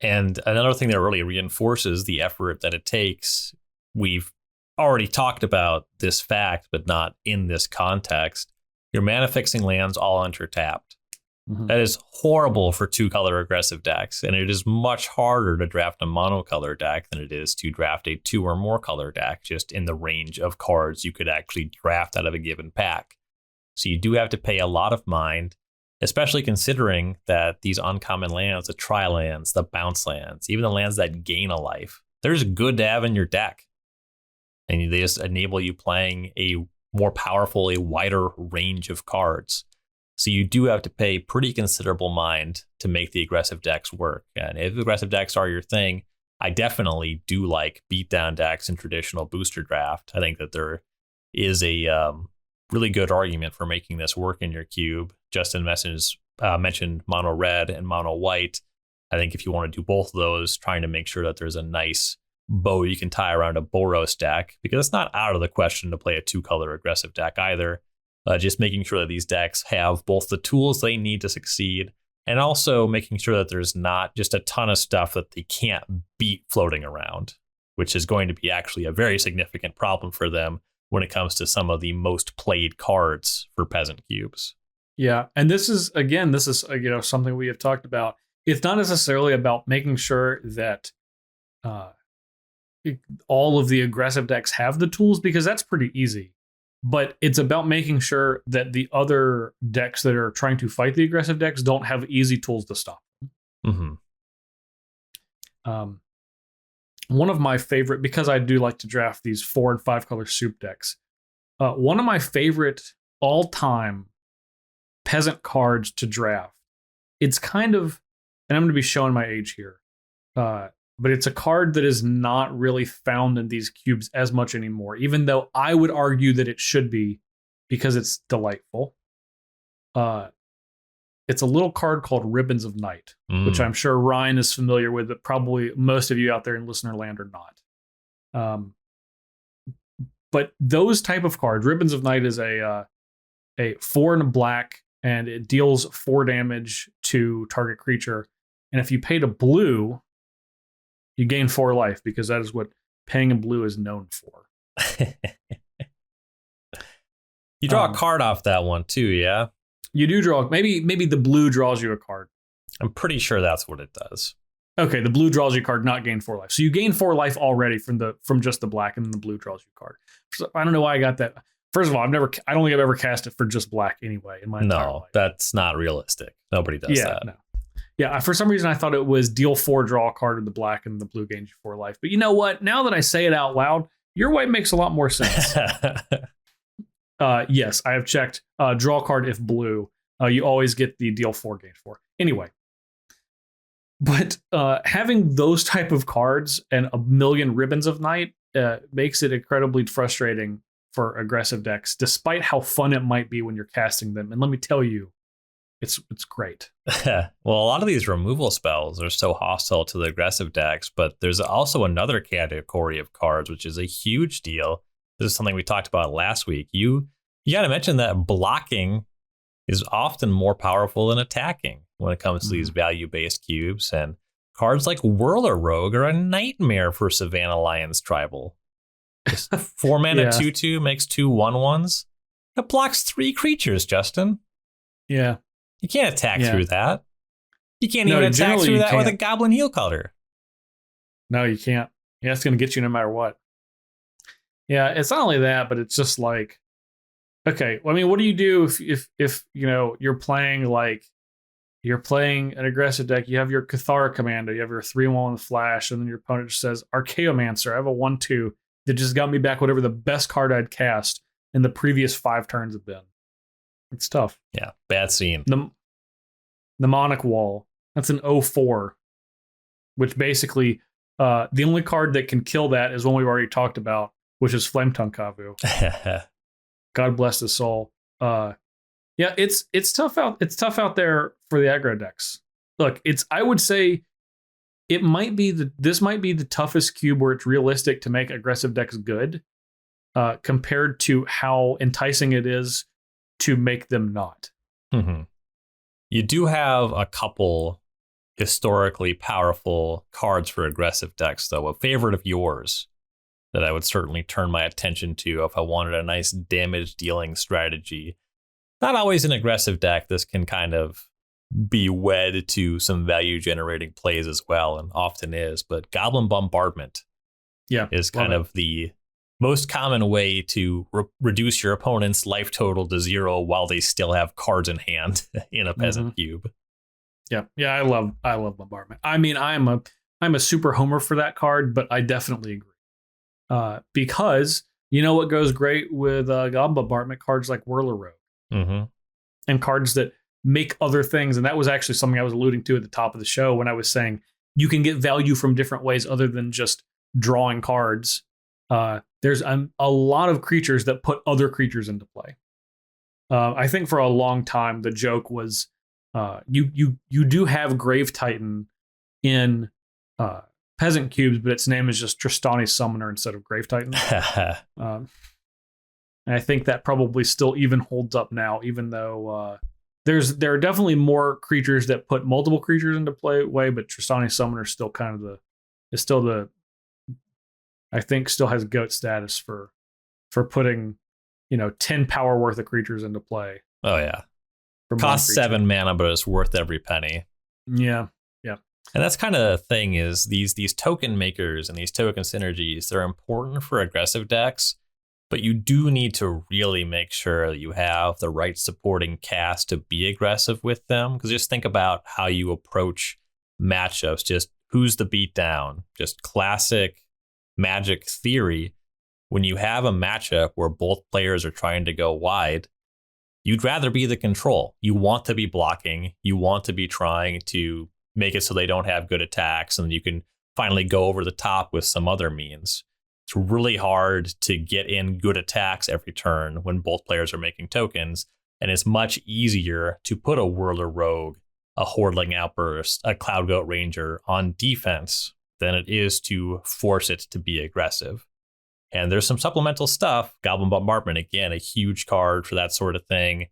And another thing that really reinforces the effort that it takes, we've already talked about this fact, but not in this context. Your mana fixing lands all undertapped. That is horrible for 2-color aggressive decks, and it is much harder to draft a monocolor deck than it is to draft a 2 or more color deck, just in the range of cards you could actually draft out of a given pack. So you do have to pay a lot of mind, especially considering that these uncommon lands, the tri lands, the bounce lands, even the lands that gain a life, they're just good to have in your deck. And they just enable you playing a more powerful, a wider range of cards. So you do have to pay pretty considerable mind to make the aggressive decks work. And if aggressive decks are your thing, I definitely do like beatdown decks in traditional booster draft. I think that there is a really good argument for making this work in your cube. Justin mentioned mono red and mono white. I think if you want to do both of those, trying to make sure that there's a nice bow you can tie around a Boros deck, because it's not out of the question to play a 2-color aggressive deck either. Just making sure that these decks have both the tools they need to succeed, and also making sure that there's not just a ton of stuff that they can't beat floating around, which is going to be actually a very significant problem for them when it comes to some of the most played cards for Peasant Cubes. Yeah, and this is something we have talked about. It's not necessarily about making sure that all of the aggressive decks have the tools, because that's pretty easy. But it's about making sure that the other decks that are trying to fight the aggressive decks don't have easy tools to stop them. One of my favorite, because I do like to draft these 4 and 5 color soup decks, one of my favorite all-time peasant cards to draft, it's kind of, and I'm going to be showing my age here, but it's a card that is not really found in these cubes as much anymore, even though I would argue that it should be, because it's delightful. It's a little card called Ribbons of Night, which I'm sure Ryan is familiar with, but probably most of you out there in listener land are not. But those type of cards, Ribbons of Night is a 4 and a black and it deals 4 damage to target creature. And if you paid a blue, you gain 4 life, because that is what paying a blue is known for. You draw a card off that one too, yeah? You do draw. Maybe the blue draws you a card. I'm pretty sure that's what it does. Okay, the blue draws you a card, not gain 4 life. So you gain 4 life already from just the black, and then the blue draws you a card. So I don't know why I got that. First of all, I don't think I've ever cast it for just black anyway in my entire life. That's not realistic. Nobody does that. No. Yeah, for some reason I thought it was deal 4, draw a card with the black, and the blue gains you 4 life. But you know what? Now that I say it out loud, your white makes a lot more sense. Yes, I have checked. Draw a card if blue. You always get the deal 4, gain 4. Anyway. But having those type of cards and a million ribbons of night makes it incredibly frustrating for aggressive decks, despite how fun it might be when you're casting them. And let me tell you, it's great. Well, a lot of these removal spells are so hostile to the aggressive decks, but there's also another category of cards, which is a huge deal. This is something we talked about last week. You got to mention that blocking is often more powerful than attacking when it comes to these value-based cubes. And cards like Whirler Rogue are a nightmare for Savannah Lions Tribal. Just 4 mana 2/2 makes 2 1/1s. It blocks 3 creatures, Justin. Yeah. You can't attack through that. You can't even attack through that with a Goblin Heel Cutter. No, you can't. Yeah, it's going to get you no matter what. Yeah, it's not only that, but it's just like, okay, well, I mean, what do you do if you know you're playing an aggressive deck? You have your Cathara Commander, you have your 3/1 with Flash, and then your opponent just says Archaeomancer. I have a 1/2 that just got me back whatever the best card I'd cast in the previous 5 turns have been. It's tough. Yeah, bad scene. The Mnemonic Wall. That's an 0/4, which basically the only card that can kill that is one we've already talked about, which is Flametongue Kavu. God bless his soul. Yeah, it's tough out. It's tough out there for the aggro decks. Look, I would say this might be the toughest cube where it's realistic to make aggressive decks good, compared to how enticing it is to make them not. Mm-hmm. You do have a couple historically powerful cards for aggressive decks, though. A favorite of yours that I would certainly turn my attention to if I wanted a nice damage dealing strategy. Not always an aggressive deck. This can kind of be wed to some value generating plays as well, and often is, but Goblin Bombardment is kind of the most common way to reduce your opponent's life total to 0 while they still have cards in hand in a Peasant Cube. Yeah, I love Bombardment. I mean, I'm a super homer for that card, but I definitely agree. Because you know what goes great with Goblin Bombardment? Cards like Whirler Rogue, and cards that make other things. And that was actually something I was alluding to at the top of the show when I was saying you can get value from different ways other than just drawing cards. There's a lot of creatures that put other creatures into play. I think for a long time the joke was you do have Grave Titan in Peasant Cubes, but its name is just Tristani Summoner instead of Grave Titan. And I think that probably still even holds up now, even though there are definitely more creatures that put multiple creatures into play, but Tristani Summoner is still kind of I think still has GOAT status for putting 10 power worth of creatures into play. Oh yeah, costs 7 mana, but it's worth every penny. Yeah. And that's kind of the thing is these token makers and these token synergies, they're important for aggressive decks, but you do need to really make sure that you have the right supporting cast to be aggressive with them. Because just think about how you approach matchups. Just who's the beatdown? Just classic Magic theory. When you have a matchup where both players are trying to go wide, you'd rather be the control. You want to be blocking. You want to be trying to make it so they don't have good attacks, and you can finally go over the top with some other means. It's really hard to get in good attacks every turn when both players are making tokens, and it's much easier to put a Whirler Rogue, a Hordling Outburst, a Cloud Goat Ranger on defense than it is to force it to be aggressive. And there's some supplemental stuff. Goblin Bombardment, again, a huge card for that sort of thing.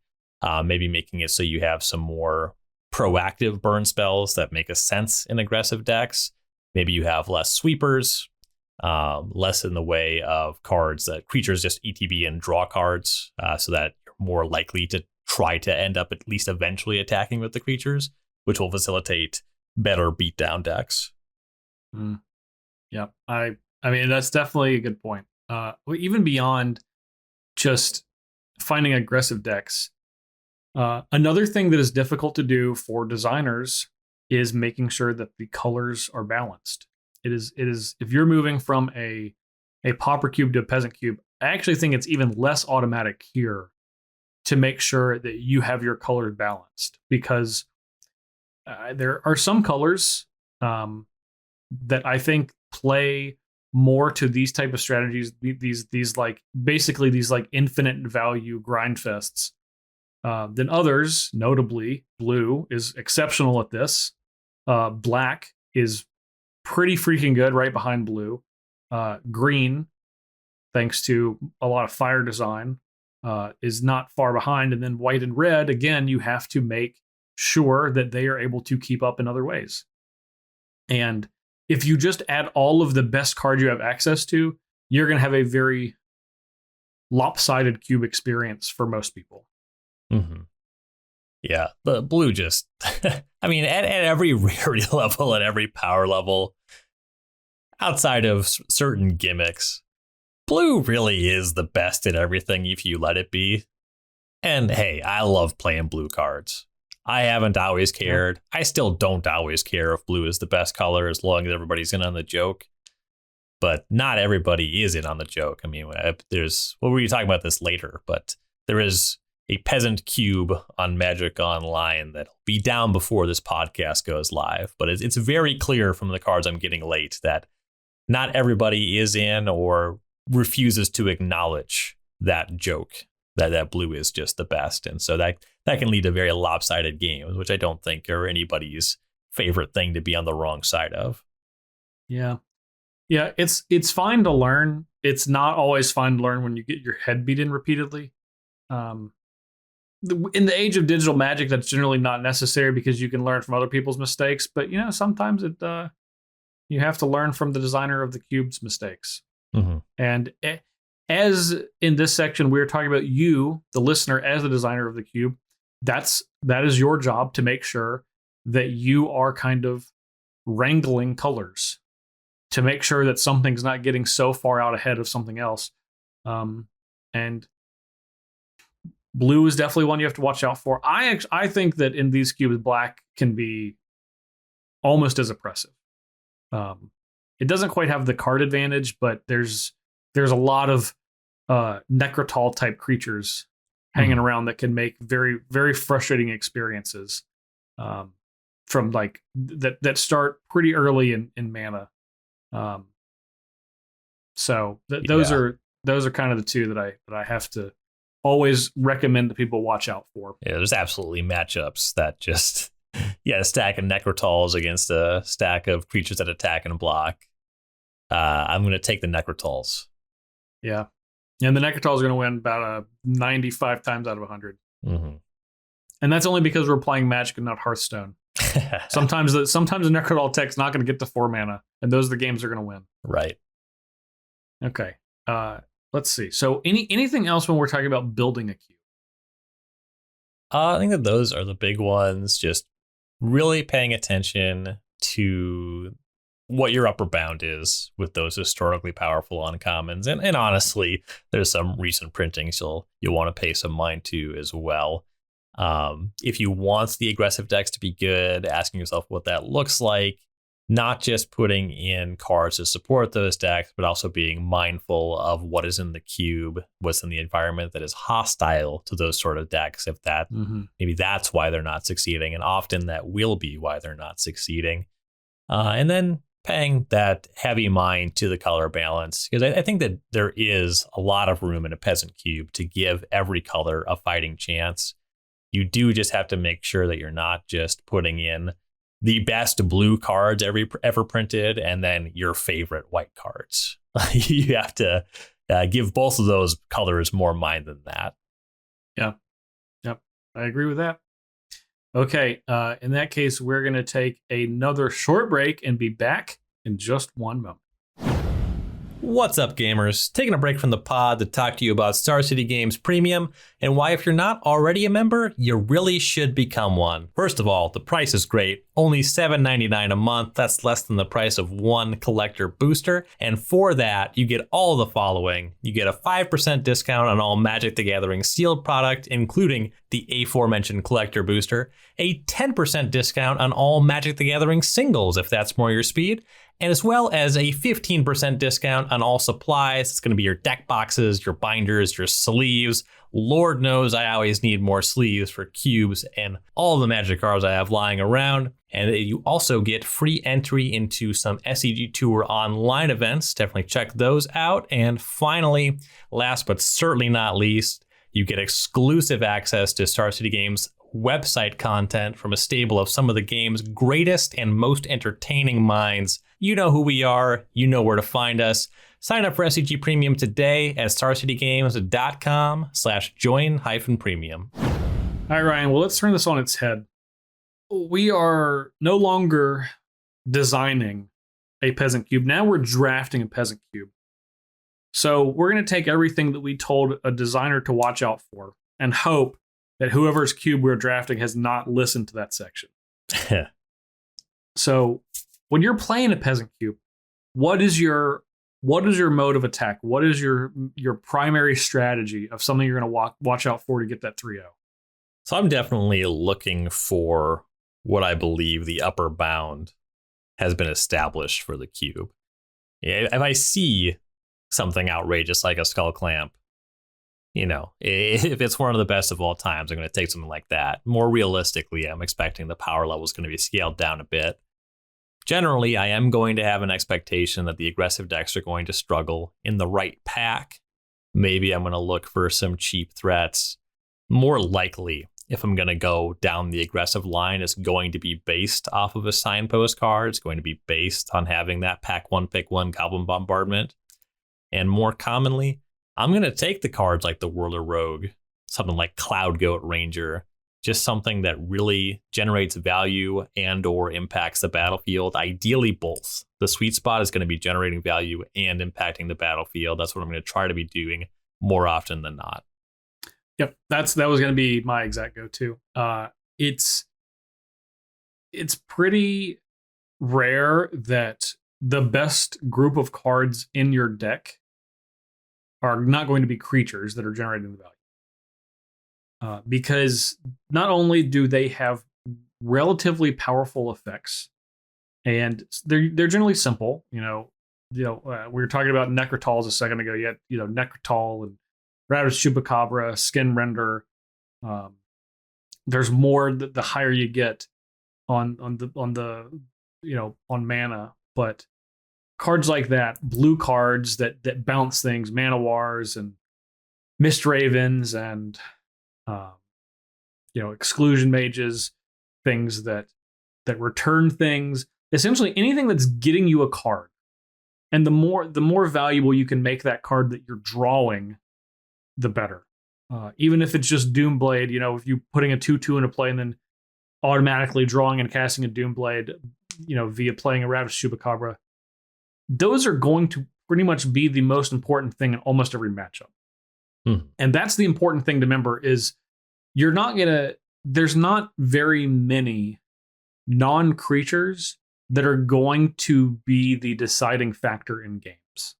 maybe making it so you have some more proactive burn spells that make a sense in aggressive decks. Maybe you have less sweepers, less in the way of cards that creatures just ETB and draw cards, so that you're more likely to try to end up at least eventually attacking with the creatures, which will facilitate better beatdown decks. Yeah, I mean, that's definitely a good point. Even beyond just finding aggressive decks, another thing that is difficult to do for designers is making sure that the colors are balanced. It is if you're moving from a pauper cube to a peasant cube, I actually think it's even less automatic here to make sure that you have your colors balanced, because there are some colors that I think play more to these type of strategies, these like basically these like infinite value grind fests, than others. Notably, blue is exceptional at this. Black is pretty freaking good right behind blue. Green, thanks to a lot of fire design, is not far behind. And then white and red, again, you have to make sure that they are able to keep up in other ways. And if you just add all of the best cards you have access to, you're going to have a very lopsided cube experience for most people. Mm-hmm. Yeah, but blue just, I mean, at every rarity level, at every power level, outside of certain gimmicks, blue really is the best at everything if you let it be. And hey, I love playing blue cards. I haven't always cared. I still don't always care if blue is the best color, as long as everybody's in on the joke. But not everybody is in on the joke. I mean, there's, well, we'll be talking about this later, but there is a Peasant Cube on Magic Online that'll be down before this podcast goes live. But it's very clear from the cards I'm getting late that not everybody is in or refuses to acknowledge that joke, that blue is just the best. And so that can lead to very lopsided games, which I don't think are anybody's favorite thing to be on the wrong side of. Yeah. Yeah, it's fine to learn. It's not always fun to learn when you get your head beat in repeatedly. In the age of digital magic, that's generally not necessary because you can learn from other people's mistakes. But, you know, sometimes you have to learn from the designer of the cube's mistakes. Mm-hmm. And as in this section, we're talking about you, the listener, as the designer of the cube. That is your job to make sure that you are kind of wrangling colors to make sure that something's not getting so far out ahead of something else. And blue is definitely one you have to watch out for. I think that in these cubes, black can be almost as oppressive. It doesn't quite have the card advantage, but there's a lot of Necrotal type creatures hanging around that can make very, very frustrating experiences from like that start pretty early in mana. Those are kind of the two that I have to always recommend that people watch out for. Yeah, there's absolutely matchups that just, a stack of Necrotals against a stack of creatures that attack and block. I'm going to take the Necrotals. Yeah. And the Necrotals are going to win about 95 times out of 100. Mm-hmm. And that's only because we're playing Magic and not Hearthstone. Sometimes the Necrotal tech's not going to get to 4 mana, and those are the games they're going to win. Right. Okay. Let's see. So anything else when we're talking about building a cube? I think that those are the big ones. Just really paying attention to what your upper bound is with those historically powerful uncommons. And honestly, there's some recent printings you'll want to pay some mind to as well. If you want the aggressive decks to be good, asking yourself what that looks like, not just putting in cards to support those decks, but also being mindful of what is in the cube, what's in the environment that is hostile to those sort of decks. If that maybe that's why they're not succeeding, and often that will be why they're not succeeding. And then paying that heavy mind to the color balance, because I think that there is a lot of room in a Peasant Cube to give every color a fighting chance. You do just have to make sure that you're not just putting in the best blue cards ever printed and then your favorite white cards. You have to give both of those colors more mind than that. Yeah. Yep. I agree with that. Okay, in that case, we're going to take another short break and be back in just one moment. What's up, gamers? Taking a break from the pod to talk to you about Star City Games Premium and why, if you're not already a member, you really should become one. First of all, the price is great. Only $7.99 a month. That's less than the price of one collector booster. And for that, you get all the following. You get a 5% discount on all Magic the Gathering sealed product, including the aforementioned collector booster, a 10% discount on all Magic the Gathering singles, if that's more your speed, and as well as a 15% discount on all supplies. It's going to be your deck boxes, your binders, your sleeves. Lord knows I always need more sleeves for cubes and all the Magic cards I have lying around. And you also get free entry into some SCG Tour online events. Definitely check those out. And finally, last but certainly not least, you get exclusive access to Star City Games website content from a stable of some of the game's greatest and most entertaining minds. You know who we are. You know where to find us. Sign up for SCG Premium today at starcitygames.com/join-premium. All right, Ryan. Well, let's turn this on its head. We are no longer designing a Peasant Cube. Now we're drafting a Peasant Cube. So we're going to take everything that we told a designer to watch out for and hope that whoever's cube we're drafting has not listened to that section. So when you're playing a Peasant Cube, what is your mode of attack? What is your primary strategy of something you're going to watch out for to get that 3-0? So I'm definitely looking for what I believe the upper bound has been established for the cube. If I see something outrageous like a skull clamp, you know, if it's one of the best of all times, I'm going to take something like that. More realistically, I'm expecting the power level is going to be scaled down a bit. Generally, I am going to have an expectation that the aggressive decks are going to struggle in the right pack. Maybe I'm going to look for some cheap threats. More likely, if I'm going to go down the aggressive line, it's going to be based off of a signpost card. It's going to be based on having that pack one, pick one Goblin Bombardment. And more commonly, I'm going to take the cards like the Whirler Rogue, something like Cloud Goat Ranger, just something that really generates value and or impacts the battlefield. Ideally, both. The sweet spot is going to be generating value and impacting the battlefield. That's what I'm going to try to be doing more often than not. Yep, that was going to be my exact go-to. It's pretty rare that the best group of cards in your deck are not going to be creatures that are generating the value. Because not only do they have relatively powerful effects, and they're generally simple. We were talking about Necrotals a second ago. You had Necrotol and Ravage Chupacabra, Skin Render. There's more the higher you get on mana, but cards like that, blue cards that bounce things, Mana Wars and Mist Ravens and exclusion mages, things that return things, essentially anything that's getting you a card. And the more valuable you can make that card that you're drawing, the better. Even if it's just Doomblade, if you putting a 2/2 into play and then automatically drawing and casting a Doomblade, via playing a Ravage Chupacabra, those are going to pretty much be the most important thing in almost every matchup. And that's the important thing to remember is there's not very many non-creatures that are going to be the deciding factor in games.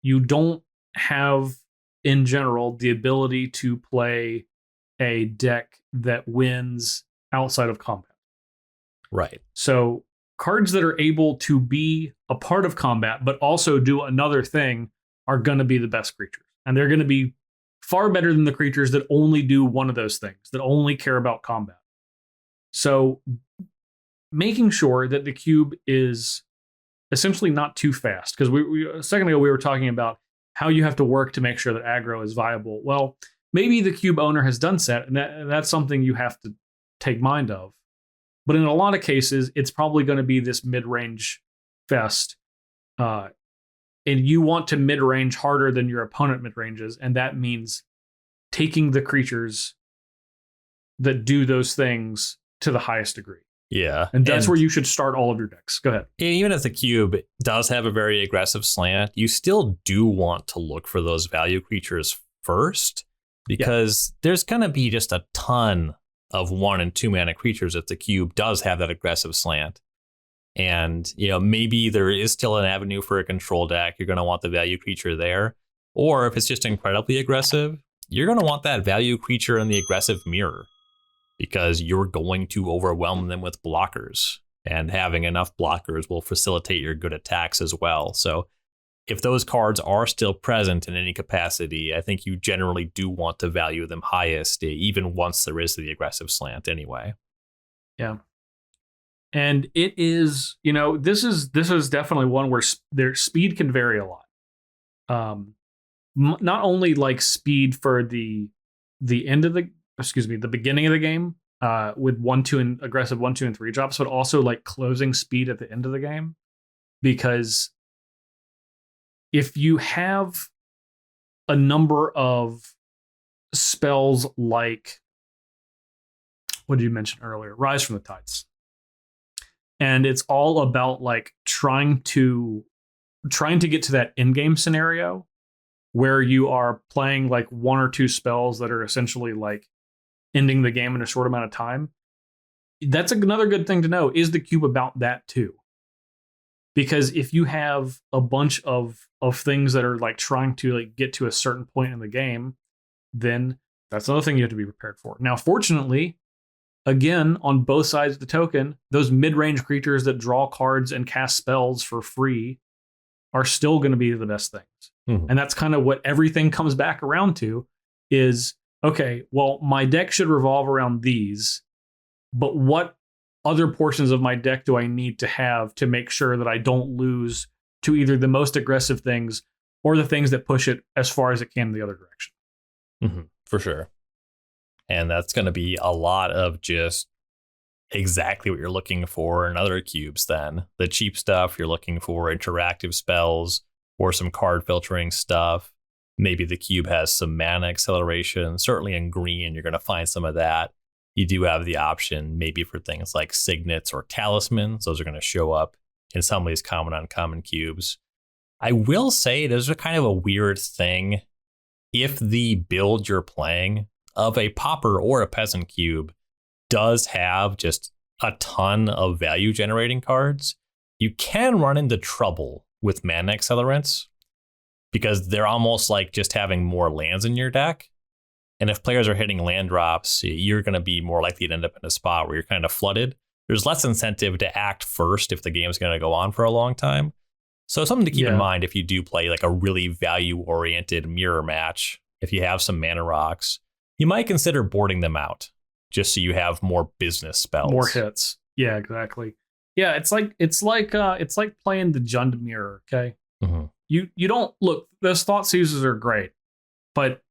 You don't have, in general, the ability to play a deck that wins outside of combat. Right. So cards that are able to be a part of combat, but also do another thing are going to be the best creatures. And they're going to be far better than the creatures that only do one of those things, that only care about combat. So making sure that the cube is essentially not too fast, because we a second ago we were talking about how you have to work to make sure that aggro is viable. Well, maybe the cube owner has done that, and that's something you have to take mind of. But in a lot of cases, it's probably going to be this mid-range fest. And you want to mid-range harder than your opponent mid-ranges, and that means taking the creatures that do those things to the highest degree. Yeah. And that's where you should start all of your decks. Go ahead. Even if the cube does have a very aggressive slant, you still do want to look for those value creatures first, because there's going to be just a ton of 1 and 2 mana creatures if the cube does have that aggressive slant. And, maybe there is still an avenue for a control deck. You're going to want the value creature there. Or if it's just incredibly aggressive, you're going to want that value creature in the aggressive mirror, because you're going to overwhelm them with blockers, and having enough blockers will facilitate your good attacks as well. So if those cards are still present in any capacity, I think you generally do want to value them highest, even once there is the aggressive slant anyway. Yeah. And it is, this is definitely one where their speed can vary a lot. Not only like speed for the end of the beginning of the game with 1-2 and aggressive 1-2 and 3 drops, but also like closing speed at the end of the game. Because if you have a number of spells like, what did you mention earlier? Rise from the Tides. And it's all about like trying to get to that end game scenario where you are playing like 1 or 2 spells that are essentially like ending the game in a short amount of time. That's another good thing to know. Is the cube about that too? Because if you have a bunch of things that are like trying to like get to a certain point in the game, then that's another thing you have to be prepared for. Now, fortunately, again, on both sides of the token, those mid-range creatures that draw cards and cast spells for free are still going to be the best things. Mm-hmm. And that's kind of what everything comes back around to is, okay, well, my deck should revolve around these, but what other portions of my deck do I need to have to make sure that I don't lose to either the most aggressive things or the things that push it as far as it can in the other direction? Mm-hmm, for sure. And that's going to be a lot of just exactly what you're looking for in other cubes then. The cheap stuff, you're looking for interactive spells or some card filtering stuff. Maybe the cube has some mana acceleration. Certainly in green, you're going to find some of that. You do have the option maybe for things like signets or talismans. Those are going to show up in some of these common uncommon cubes. I will say there's a kind of a weird thing. If the build you're playing of a Pauper or a Peasant Cube does have just a ton of value generating cards, you can run into trouble with mana accelerants because they're almost like just having more lands in your deck. And if players are hitting land drops, you're going to be more likely to end up in a spot where you're kind of flooded. There's less incentive to act first if the game's going to go on for a long time. So something to keep in mind if you do play like a really value-oriented mirror match, if you have some mana rocks, you might consider boarding them out just so you have more business spells. More hits. Yeah, exactly. Yeah, it's like playing the Jund mirror, okay? Mm-hmm. You don't look, those thought seizures are great, but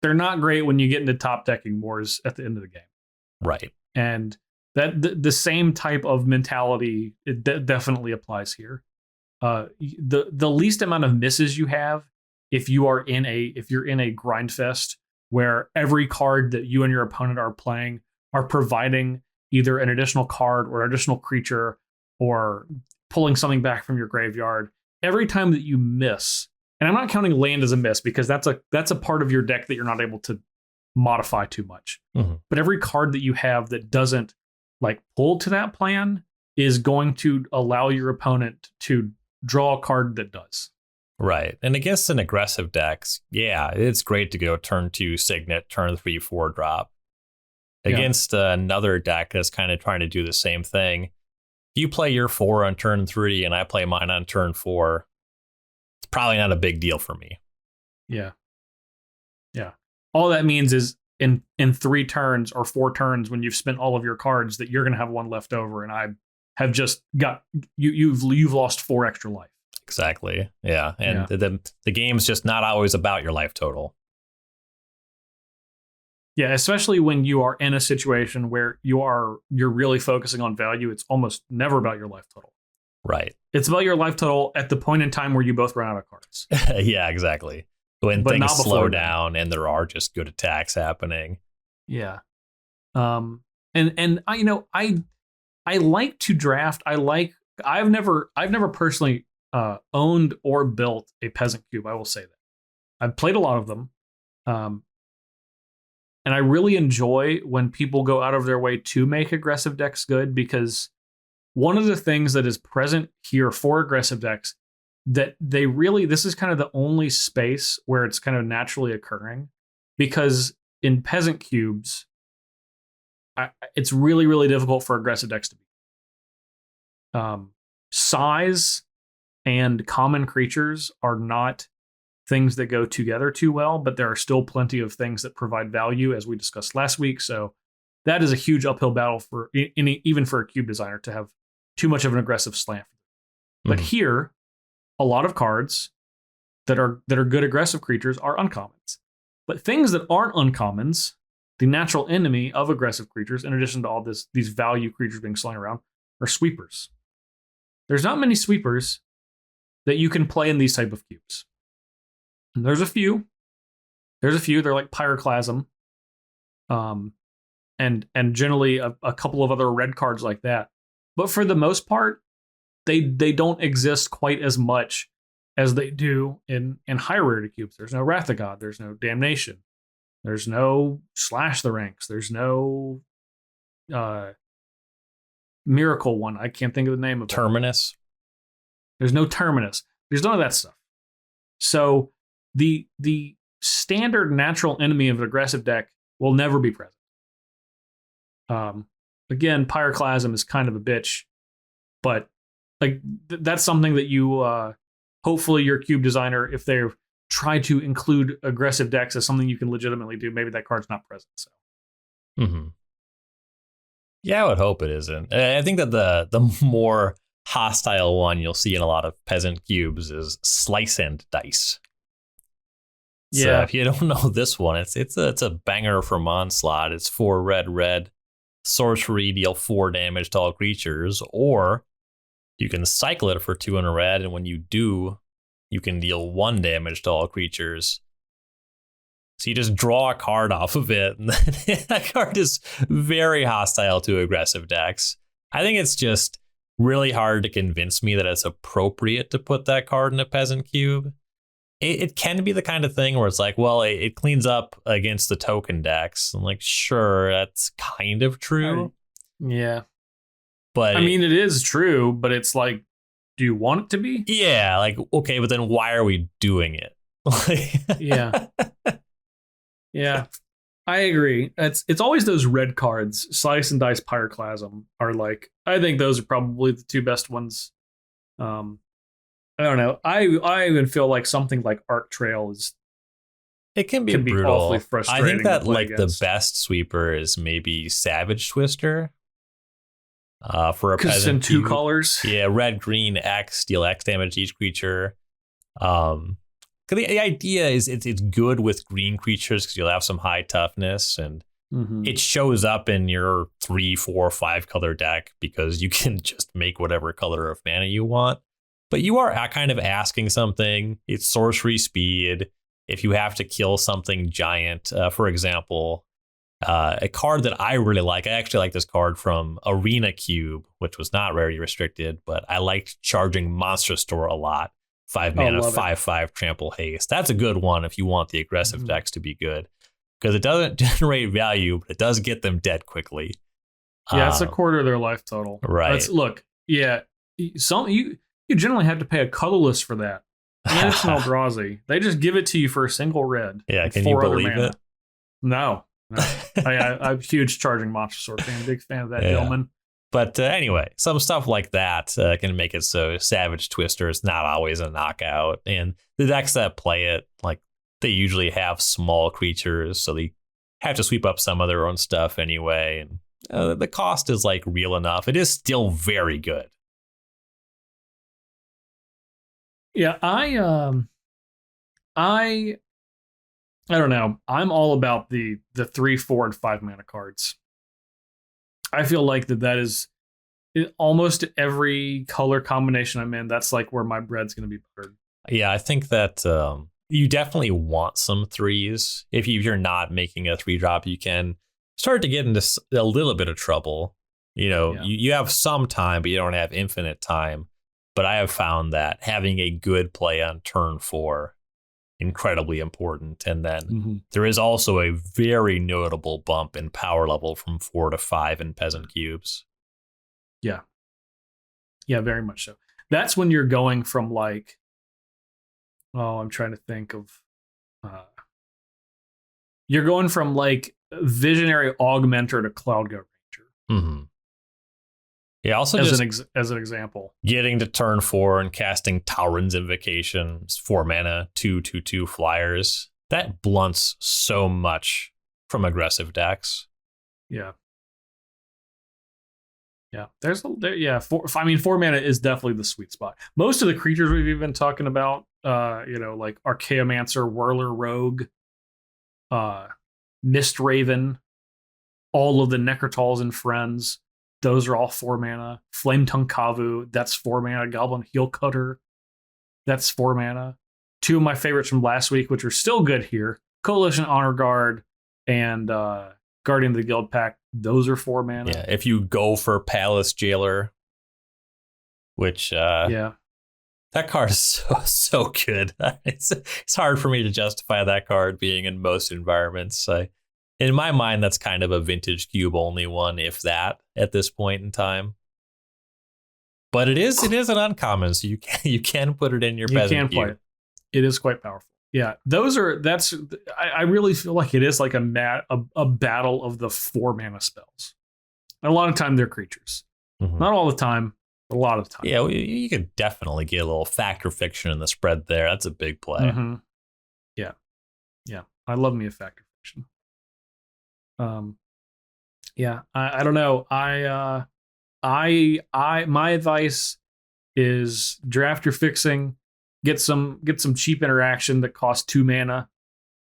they're not great when you get into top decking wars at the end of the game. Right. And that the same type of mentality definitely applies here. The least amount of misses you have if you're in a grind fest where every card that you and your opponent are playing are providing either an additional card or an additional creature or pulling something back from your graveyard. Every time that you miss, and I'm not counting land as a miss because that's a part of your deck that you're not able to modify too much. Mm-hmm. But every card that you have that doesn't like pull to that plan is going to allow your opponent to draw a card that does. Right. And against an aggressive decks, yeah, it's great to go turn 2 Signet, turn 3, 4 drop. Against another deck that's kind of trying to do the same thing, if you play your 4 on turn 3 and I play mine on turn 4, it's probably not a big deal for me. Yeah. Yeah. All that means is in 3 turns or 4 turns when you've spent all of your cards that you're going to have one left over, and I have just got you've lost 4 extra life. Exactly. Yeah. And the game's just not always about your life total. Yeah, especially when you are in a situation where you're really focusing on value. It's almost never about your life total. Right. It's about your life total at the point in time where you both run out of cards. Yeah, exactly. When things slow down and there are just good attacks happening. Yeah. And I like to draft. I've never personally owned or built a Peasant Cube. I will say that I've played a lot of them, and I really enjoy when people go out of their way to make aggressive decks good, because one of the things that is present here for aggressive decks that this is kind of the only space where it's kind of naturally occurring, because in Peasant Cubes, it's really, really difficult for aggressive decks to beat. Size and common creatures are not things that go together too well, but there are still plenty of things that provide value, as we discussed last week. So that is a huge uphill battle for even for a cube designer to have too much of an aggressive slant. But here, a lot of cards that are good aggressive creatures are uncommons. But things that aren't uncommons, the natural enemy of aggressive creatures, in addition to all these value creatures being slung around, are sweepers. There's not many sweepers that you can play in these type of cubes. And there's a few. They're like Pyroclasm, and generally a couple of other red cards like that. But for the most part, they don't exist quite as much as they do in high rarity cubes. There's no Wrath of God. There's no Damnation. There's no Slash the Ranks. There's no Miracle one. I can't think of the name of Terminus. There's no Terminus. There's none of that stuff. So the standard natural enemy of an aggressive deck will never be present. Again, Pyroclasm is kind of a bitch, but like that's something that you hopefully your cube designer, if they try to include aggressive decks as something you can legitimately do, maybe that card's not present. So yeah, I would hope it isn't. I think that the more hostile one you'll see in a lot of Peasant Cubes is Slice and Dice. Yeah. So if you don't know this one, it's a banger from Onslaught. It's 4 red. Sorcery, deal 4 damage to all creatures, or you can cycle it for 2 in a red, and when you do, you can deal 1 damage to all creatures. So you just draw a card off of it, and then that card is very hostile to aggressive decks. I think it's just really hard to convince me that it's appropriate to put that card in a Peasant Cube. It can be the kind of thing where it's like, well, it cleans up against the token decks. I'm like, sure, that's kind of true. Yeah. But I mean, it is true, but it's like, do you want it to be? Yeah, like, okay, but then why are we doing it? Yeah. Yeah. I agree. It's always those red cards, Slice and Dice, Pyroclasm, are like, I think those are probably the two best ones. I don't know. I even feel like something like Arc Trail can be brutal. Awfully frustrating. I think that like against. The best sweeper is maybe Savage Twister. For a Peasant in 2 Cube. colors. Yeah, red, green, X, deal X damage to each creature. The idea is it's good with green creatures because you'll have some high toughness, and it shows up in your 3, 4, 5 color deck because you can just make whatever color of mana you want. But you are kind of asking something. It's sorcery speed. If you have to kill something giant, for example, a card that I really like, I actually like this card from Arena Cube, which was not rarity restricted, but I liked charging Monster Store a lot. 5 mana, 5/5 trample haste. That's a good one if you want the aggressive decks to be good, because it doesn't generate value, but it does get them dead quickly. Yeah, it's a quarter of their life total. Right. Look, yeah, you generally have to pay a colorless for that. And it's an Eldrazi. They just give it to you for a single red. Yeah, can you believe it? No. I'm a huge charging Monster Sword fan. Big fan of that gentleman. But anyway, some stuff like that can make it so Savage Twister is not always a knockout. And the decks that play it, like, they usually have small creatures, so they have to sweep up some of their own stuff anyway. And the cost is like real enough. It is still very good. Yeah, I don't know. I'm all about the 3, 4, and 5 mana cards. I feel like that is almost every color combination I'm in. That's like where my bread's going to be buttered. Yeah, I think that you definitely want some 3s. If you're not making a 3-drop, you can started to get into a little bit of trouble. Yeah. You have some time, but you don't have infinite time. But I have found that having a good play on turn 4 incredibly important. And then there is also a very notable bump in power level from 4 to 5 in Peasant Cubes. Yeah. Yeah, very much so. That's when you're going from like, I'm trying to think of, you're going from like Visionary Augmenter to Cloud Go Ranger. Mm-hmm. Yeah, also as just as an example, getting to turn 4 and casting Tauren's Invocation, 4 mana, 2/2/2 flyers. That blunts so much from aggressive decks. Yeah. Yeah. Four mana is definitely the sweet spot. Most of the creatures we've been talking about, like Archaeomancer, Whirler Rogue, Mist Raven, all of the Necrotals and Friends. Those are all 4 mana. Flame Tongue Kavu, that's 4 mana. Goblin Heel Cutter, that's 4 mana. 2 of my favorites from last week, which are still good here, Coalition Honor Guard and Guardian of the Guild Pack. Those are 4 mana. Yeah, if you go for Palace Jailer, which that card is so good. It's hard for me to justify that card being in most environments. In my mind, that's kind of a vintage cube only one, if that, at this point in time. But it is an uncommon, so you can put it in your Peasant Cube. You can play it. It is quite powerful. Yeah, I really feel like it is like a battle of the 4 mana spells. And a lot of time they're creatures. Mm-hmm. Not all the time, but a lot of the time. Yeah, you could definitely get a little Fact or Fiction in the spread there. That's a big play. Mm-hmm. Yeah. I love me a Fact or Fiction. I don't know. My advice is draft your fixing, get some cheap interaction that costs 2 mana,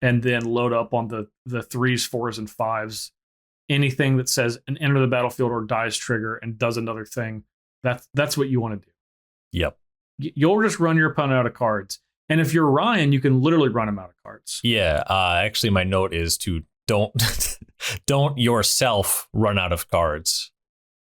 and then load up on the 3s, 4s, and 5s. Anything that says an enter the battlefield or dies trigger and does another thing. That's what you want to do. Yep. You'll just run your opponent out of cards. And if you're Ryan, you can literally run him out of cards. Yeah. Actually, my note is to don't yourself run out of cards.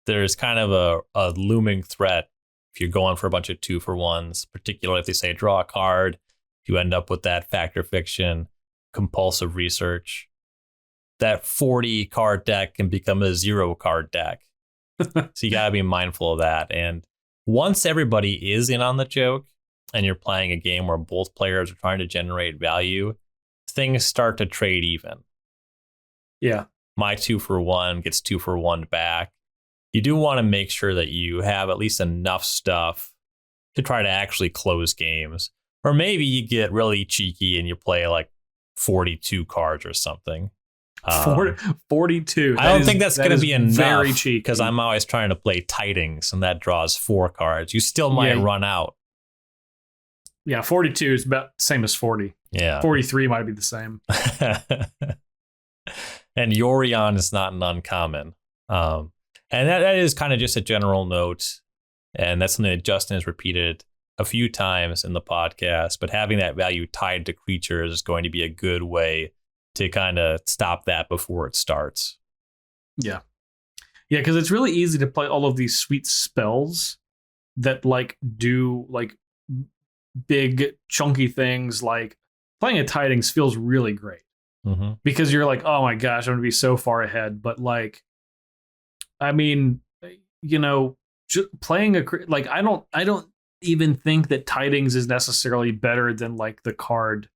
There's kind of a looming threat if you're going for a bunch of 2-for-1s, particularly if they say draw a card, you end up with that Fact or Fiction, compulsive research. That 40 card deck can become a 0 card deck. So you got to be mindful of that. And once everybody is in on the joke and you're playing a game where both players are trying to generate value, things start to trade even. Yeah. My 2-for-1 gets 2-for-1 back. You do want to make sure that you have at least enough stuff to try to actually close games. Or maybe you get really cheeky and you play like 42 cards or something. 42. I don't think that's going to be enough. Very cheeky. Because I'm always trying to play Tidings and that draws 4 cards. You still might run out. Yeah, 42 is about the same as 40. Yeah. 43 might be the same. And Yorion is not an uncommon. And that is kind of just a general note. And that's something that Justin has repeated a few times in the podcast. But having that value tied to creatures is going to be a good way to kind of stop that before it starts. Yeah. Yeah, because it's really easy to play all of these sweet spells that like do like big chunky things. Like playing a Tidings feels really great. Mm-hmm. Because you're like, oh my gosh, I'm gonna be so far ahead. But like, I mean, just playing I don't even think that Tidings is necessarily better than like the card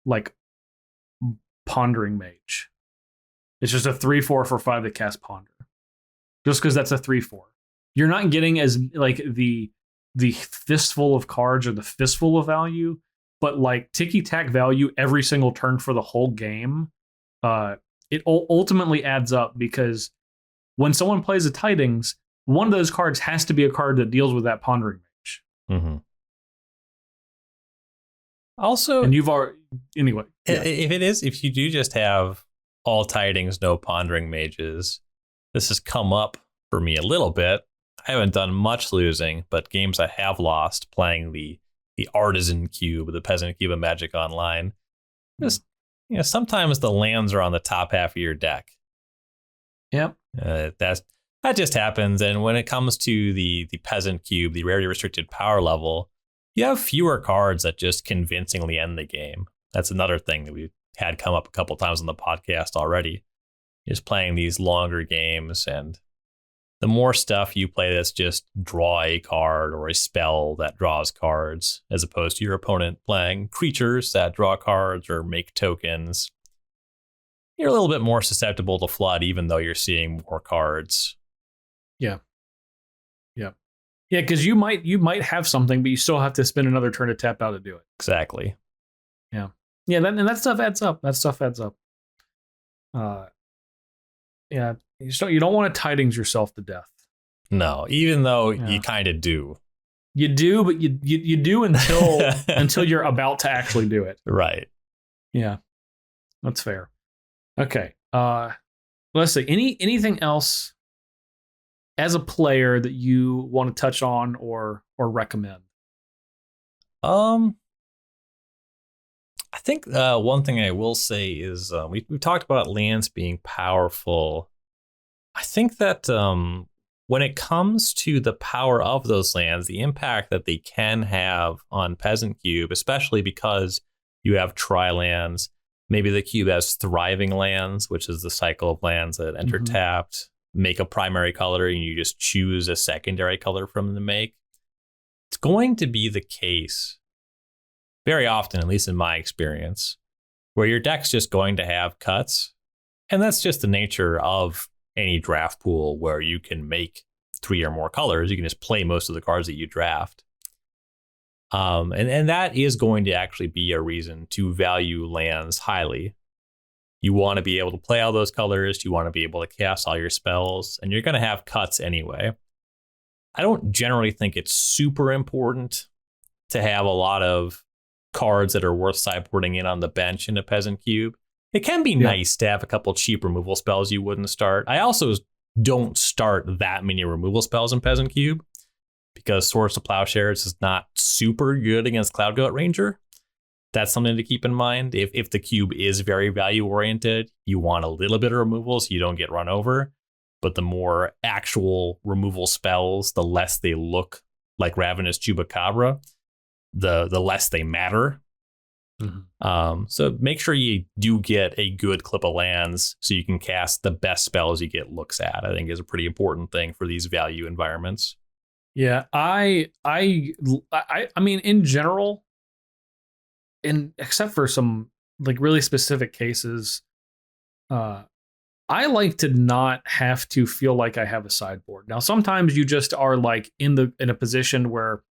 like Pondering Mage. It's just a 3/4 for 5 that casts Ponder. Just because that's a 3/4. You're not getting as like the fistful of cards or the fistful of value, but like ticky-tack value every single turn for the whole game. It ultimately adds up because when someone plays a Tidings, one of those cards has to be a card that deals with that Pondering Mage. Mm-hmm. Also, and you've already anyway. Yeah. If you do just have all Tidings, no Pondering Mages, this has come up for me a little bit. I haven't done much losing, but games I have lost playing the Artisan Cube, the Peasant Cube of Magic Online. Just sometimes the lands are on the top half of your deck. Yep. That just happens. And when it comes to the Peasant Cube, the rarity restricted power level, you have fewer cards that just convincingly end the game. That's another thing that we've had come up a couple times on the podcast already, is playing these longer games. And the more stuff you play that's just draw a card or a spell that draws cards, as opposed to your opponent playing creatures that draw cards or make tokens, you're a little bit more susceptible to flood, even though you're seeing more cards. Yeah. Yeah, because you might have something, but you still have to spend another turn to tap out to do it. Exactly. Yeah. That stuff adds up. Yeah. You don't want to tidings yourself to death. No, even though you kind of do. You do, but you do until you're about to actually do it. Right. Yeah. That's fair. Okay. Let's see. Anything else as a player that you want to touch on or recommend? I think one thing I will say is we've talked about lands being powerful. I think that when it comes to the power of those lands, the impact that they can have on Peasant Cube, especially because you have tri-lands, maybe the cube has thriving lands, which is the cycle of lands that enter tapped, make a primary color, and you just choose a secondary color from them to make. It's going to be the case very often, at least in my experience, where your deck's just going to have cuts. And that's just the nature of any draft pool where you can make 3 or more colors. You can just play most of the cards that you draft. And that is going to actually be a reason to value lands highly. You want to be able to play all those colors. You want to be able to cast all your spells, and you're going to have cuts anyway. I don't generally think it's super important to have a lot of cards that are worth sideboarding in on the bench in a Peasant Cube. It can be nice to have a couple cheap removal spells you wouldn't start. I also don't start that many removal spells in Peasant Cube because Swords to Plowshares is not super good against Cloud Goat Ranger. That's something to keep in mind. If the cube is very value oriented, you want a little bit of removal so you don't get run over. But the more actual removal spells, the less they look like Ravenous Chupacabra, the less they matter. So make sure you do get a good clip of lands so you can cast the best spells you get looks at. I think is a pretty important thing for these value environments. Yeah, I mean, in general, except for some like really specific cases, I like to not have to feel like I have a sideboard. Now, sometimes you just are like in a position where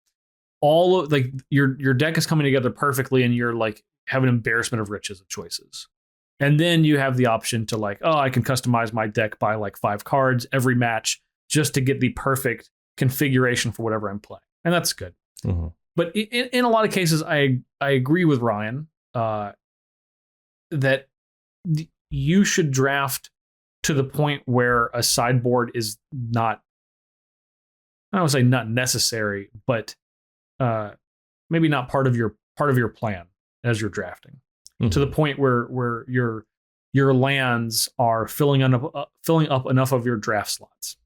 all of like your deck is coming together perfectly and you're like have an embarrassment of riches of choices. And then you have the option to like, I can customize my deck by like 5 cards every match just to get the perfect configuration for whatever I'm playing. And that's good. But in a lot of cases, I agree with Ryan that you should draft to the point where a sideboard is not, I don't want to say not necessary, but maybe not part of your plan as you're drafting. To the point where your lands are filling up enough of your draft slots.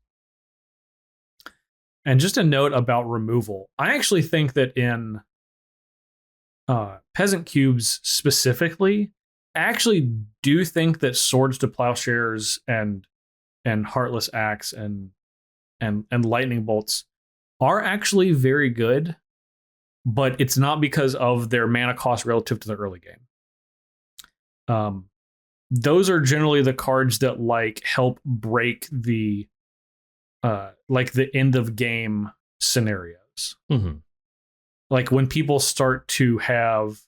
And just a note about removal. I actually think that in Peasant Cubes specifically, I actually do think that Swords to Plowshares and Heartless Axe and Lightning Bolts are actually very good, but it's not because of their mana cost relative to the early game. Those are generally the cards that like help break the like the end of game scenarios. Like when people start to have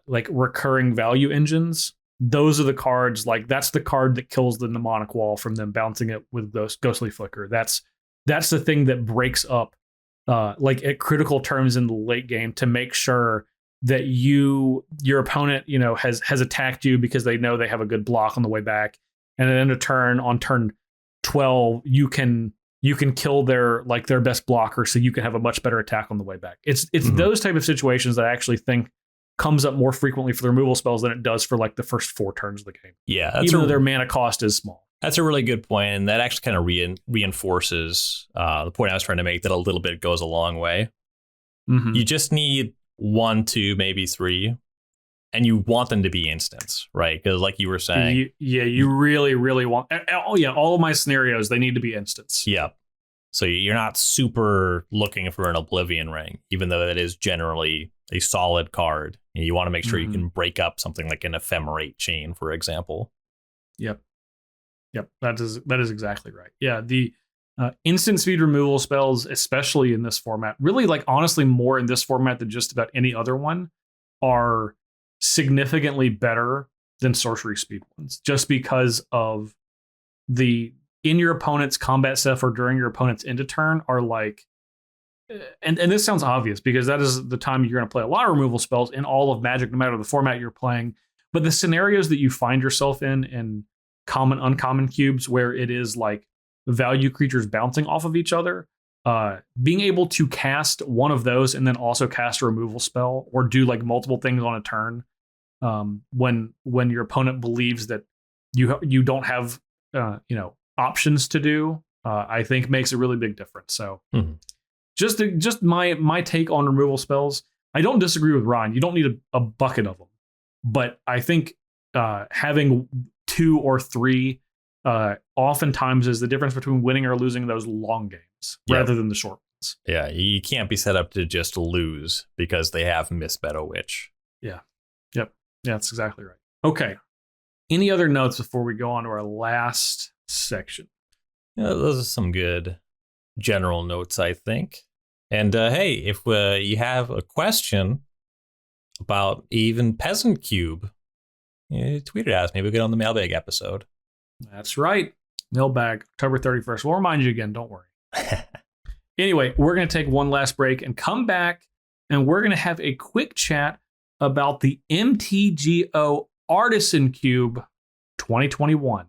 like recurring value engines, those are the cards, like that's the card that kills the mnemonic wall from them bouncing it with those Ghostly Flicker. That's the thing that breaks up like at critical terms in the late game to make sure that your opponent, has attacked you because they know they have a good block on the way back. And then on turn 12, you can kill their best blocker so you can have a much better attack on the way back. It's those type of situations that I actually think comes up more frequently for the removal spells than it does for like the first 4 turns of the game. Yeah, even though their mana cost is small. That's a really good point, and that actually kind of reinforces the point I was trying to make, that a little bit goes a long way. Mm-hmm. You just need 1, 2, maybe 3, and you want them to be instants, right? Because like you were saying, you really, really want. Oh yeah, all of my scenarios, they need to be instants. Yep. So you're not super looking for an Oblivion Ring, even though that is generally a solid card. You want to make sure you can break up something like an Ephemerate Chain, for example. Yep. That is exactly right. Yeah, the instant speed removal spells, especially in this format, really, like, honestly, more in this format than just about any other one, are significantly better than sorcery speed ones, just because of the in your opponent's combat stuff or during your opponent's end of turn are like, and this sounds obvious because that is the time you're going to play a lot of removal spells in all of Magic, no matter the format you're playing. But the scenarios that you find yourself in common, uncommon cubes, where it is like value creatures bouncing off of each other, being able to cast one of those and then also cast a removal spell or do like multiple things on a turn, when your opponent believes that you don't have options to do, I think makes a really big difference. So just my take on removal spells. I don't disagree with Ryan. You don't need a bucket of them, but I think having 2 or 3 oftentimes is the difference between winning or losing those long games rather than the short ones. Yeah, you can't be set up to just lose because they have Misbed a Witch. Yeah. Yep. Yeah, that's exactly right. Okay. Any other notes before we go on to our last section? Yeah, those are some good general notes, I think. And hey, if you have a question about even Peasant Cube, tweet it at us. Maybe we'll get on the mailbag episode. That's right. Mailbag, October 31st. We'll remind you again. Don't worry. Anyway, we're going to take one last break and come back, and we're going to have a quick chat about the MTGO Artisan Cube 2021.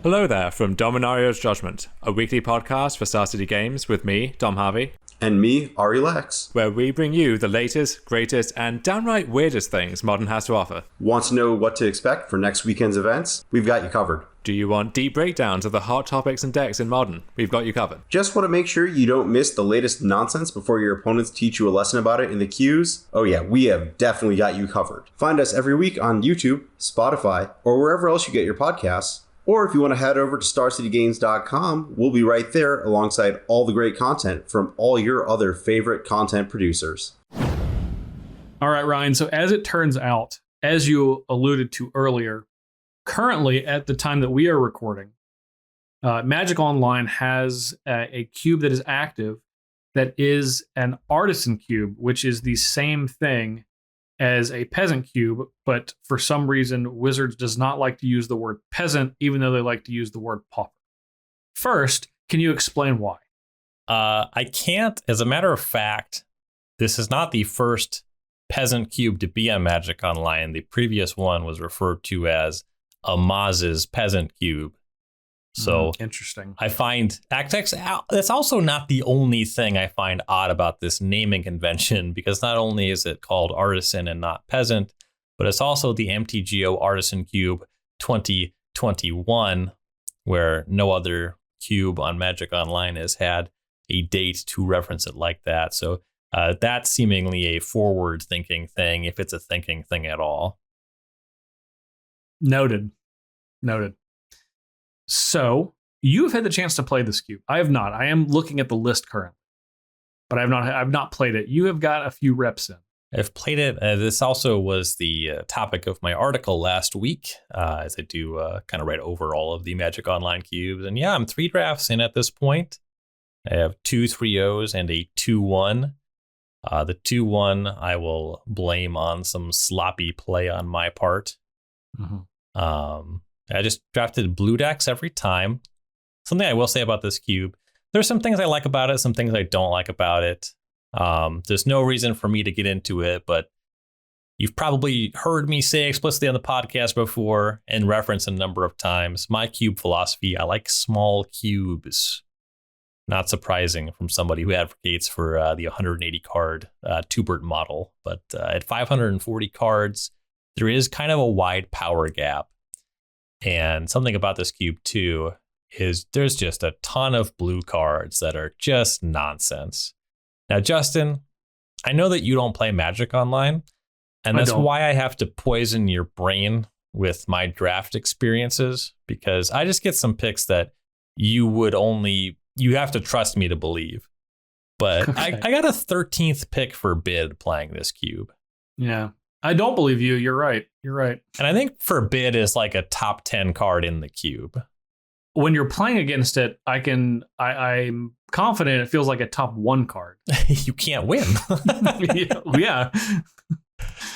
Hello there from Dominario's Judgment, a weekly podcast for Star City Games with me, Dom Harvey. And me, Ari Lex. Where we bring you the latest, greatest, and downright weirdest things Modern has to offer. Want to know what to expect for next weekend's events? We've got you covered. Do you want deep breakdowns of the hot topics and decks in Modern? We've got you covered. Just want to make sure you don't miss the latest nonsense before your opponents teach you a lesson about it in the queues? Oh yeah, we have definitely got you covered. Find us every week on YouTube, Spotify, or wherever else you get your podcasts. Or if you want to head over to StarCityGames.com, we'll be right there alongside all the great content from all your other favorite content producers. All right, Ryan. So as it turns out, as you alluded to earlier, currently at the time that we are recording, Magic Online has a cube that is active that is an Artisan Cube, which is the same thing as a Peasant Cube, but for some reason, Wizards does not like to use the word peasant, even though they like to use the word pauper. First, can you explain why? I can't. As a matter of fact, this is not the first Peasant Cube to be on Magic Online. The previous one was referred to as Amaz's Peasant Cube. So interesting. I find that's also not the only thing I find odd about this naming convention, because not only is it called Artisan and not Peasant, but it's also the MTGO Artisan Cube 2021, where no other cube on Magic Online has had a date to reference it like that. So that's seemingly a forward-thinking thing, if it's a thinking thing at all. Noted. So you've had the chance to play this cube. I have not. I am looking at the list currently, but I've not played it. You have got a few reps in. I've played it. This also was the topic of my article last week, as I do kind of write over all of the Magic Online cubes. And yeah, I'm 3 drafts in at this point. I have 2 3-0s and a 2-1. The 2-1 I will blame on some sloppy play on my part. I just drafted blue decks every time. Something I will say about this cube, there's some things I like about it, some things I don't like about it. There's no reason for me to get into it, but you've probably heard me say explicitly on the podcast before and reference a number of times. My cube philosophy, I like small cubes. Not surprising from somebody who advocates for the 180 card Tubert model. But at 540 cards, there is kind of a wide power gap. And something about this cube too is there's just a ton of blue cards that are just nonsense. Now, Justin, I know that you don't play Magic online, and that's why I have to poison your brain with my draft experiences, because I just get some picks that you have to trust me to believe. But okay. I got a 13th pick for bid playing this cube. Yeah, I don't believe you. You're right. And I think forbid is like a top 10 card in the cube. When you're playing against it, I'm confident it feels like a top 1 card. You can't win. Yeah.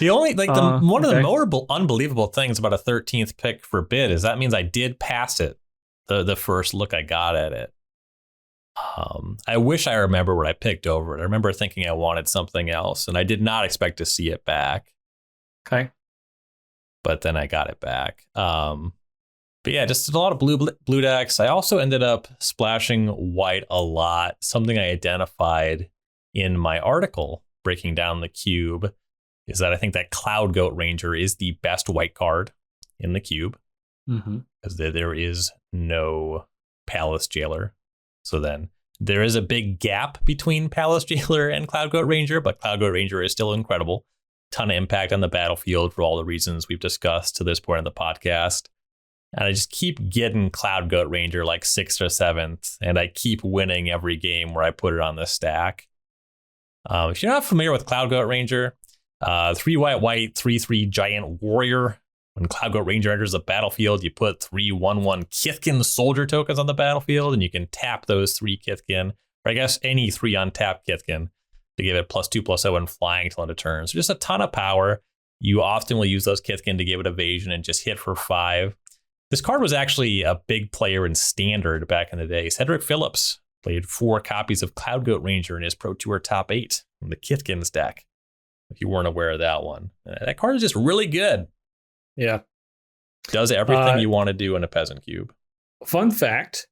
The only one of the more unbelievable things about a 13th pick for bid is that means I did pass it the first look I got at it. I wish I remember what I picked over it. I remember thinking I wanted something else, and I did not expect to see it back. Okay. But then I got it back. But yeah, just a lot of blue decks. I also ended up splashing white a lot. Something I identified in my article breaking down the cube is that I think that Cloud Goat Ranger is the best white card in the cube, because there is no Palace Jailer. So then there is a big gap between Palace Jailer and Cloud Goat Ranger, but Cloud Goat Ranger is still incredible. Ton of impact on the battlefield for all the reasons we've discussed to this point in the podcast. And I just keep getting Cloud Goat Ranger like 6th or 7th, and I keep winning every game where I put it on the stack. If you're not familiar with Cloud Goat Ranger, 3 white, 3/3 giant warrior. When Cloud Goat Ranger enters the battlefield, you put 3 1/1 Kithkin soldier tokens on the battlefield, and you can tap those 3 Kithkin, or I guess any 3 untapped Kithkin, to give it +2/+0 and flying till end of turn. So just a ton of power. You often will use those Kithkin to give it evasion and just hit for 5. This card was actually a big player in Standard back in the day. Cedric Phillips played 4 copies of Cloud Goat Ranger in his Pro Tour top 8 in the Kithkin's deck, if you weren't aware of that one. That card is just really good. Yeah. Does everything you want to do in a Peasant Cube. Fun fact,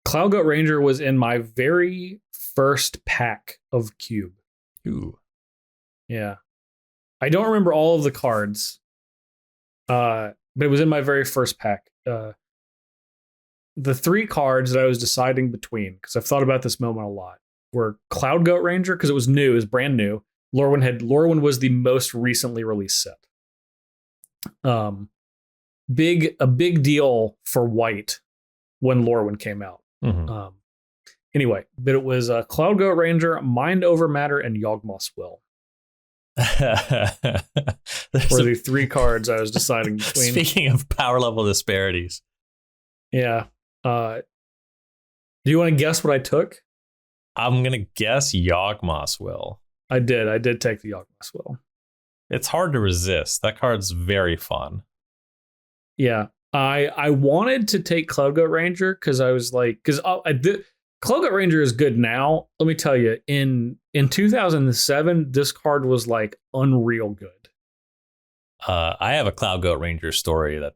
Cloud Goat Ranger was in my very first pack of Cube. Ooh. Yeah. I don't remember all of the cards, but it was in my very first pack. The 3 cards that I was deciding between, because I've thought about this moment a lot, were Cloud Goat Ranger, because it was new, it was brand new. Lorwyn was the most recently released set. A big deal for white when Lorwyn came out. Anyway, but it was Cloud Goat Ranger, Mind Over Matter, and Yawgmoth's Will. Were the 3 cards I was deciding between. Speaking of power level disparities. Yeah. Do you want to guess what I took? I'm going to guess Yawgmoth's Will. I did take the Yawgmoth's Will. It's hard to resist. That card's very fun. Yeah. I wanted to take Cloud Goat Ranger because I was like, Cloud Goat Ranger is good now. Let me tell you, in 2007, this card was like unreal good. I have a Cloud Goat Ranger story that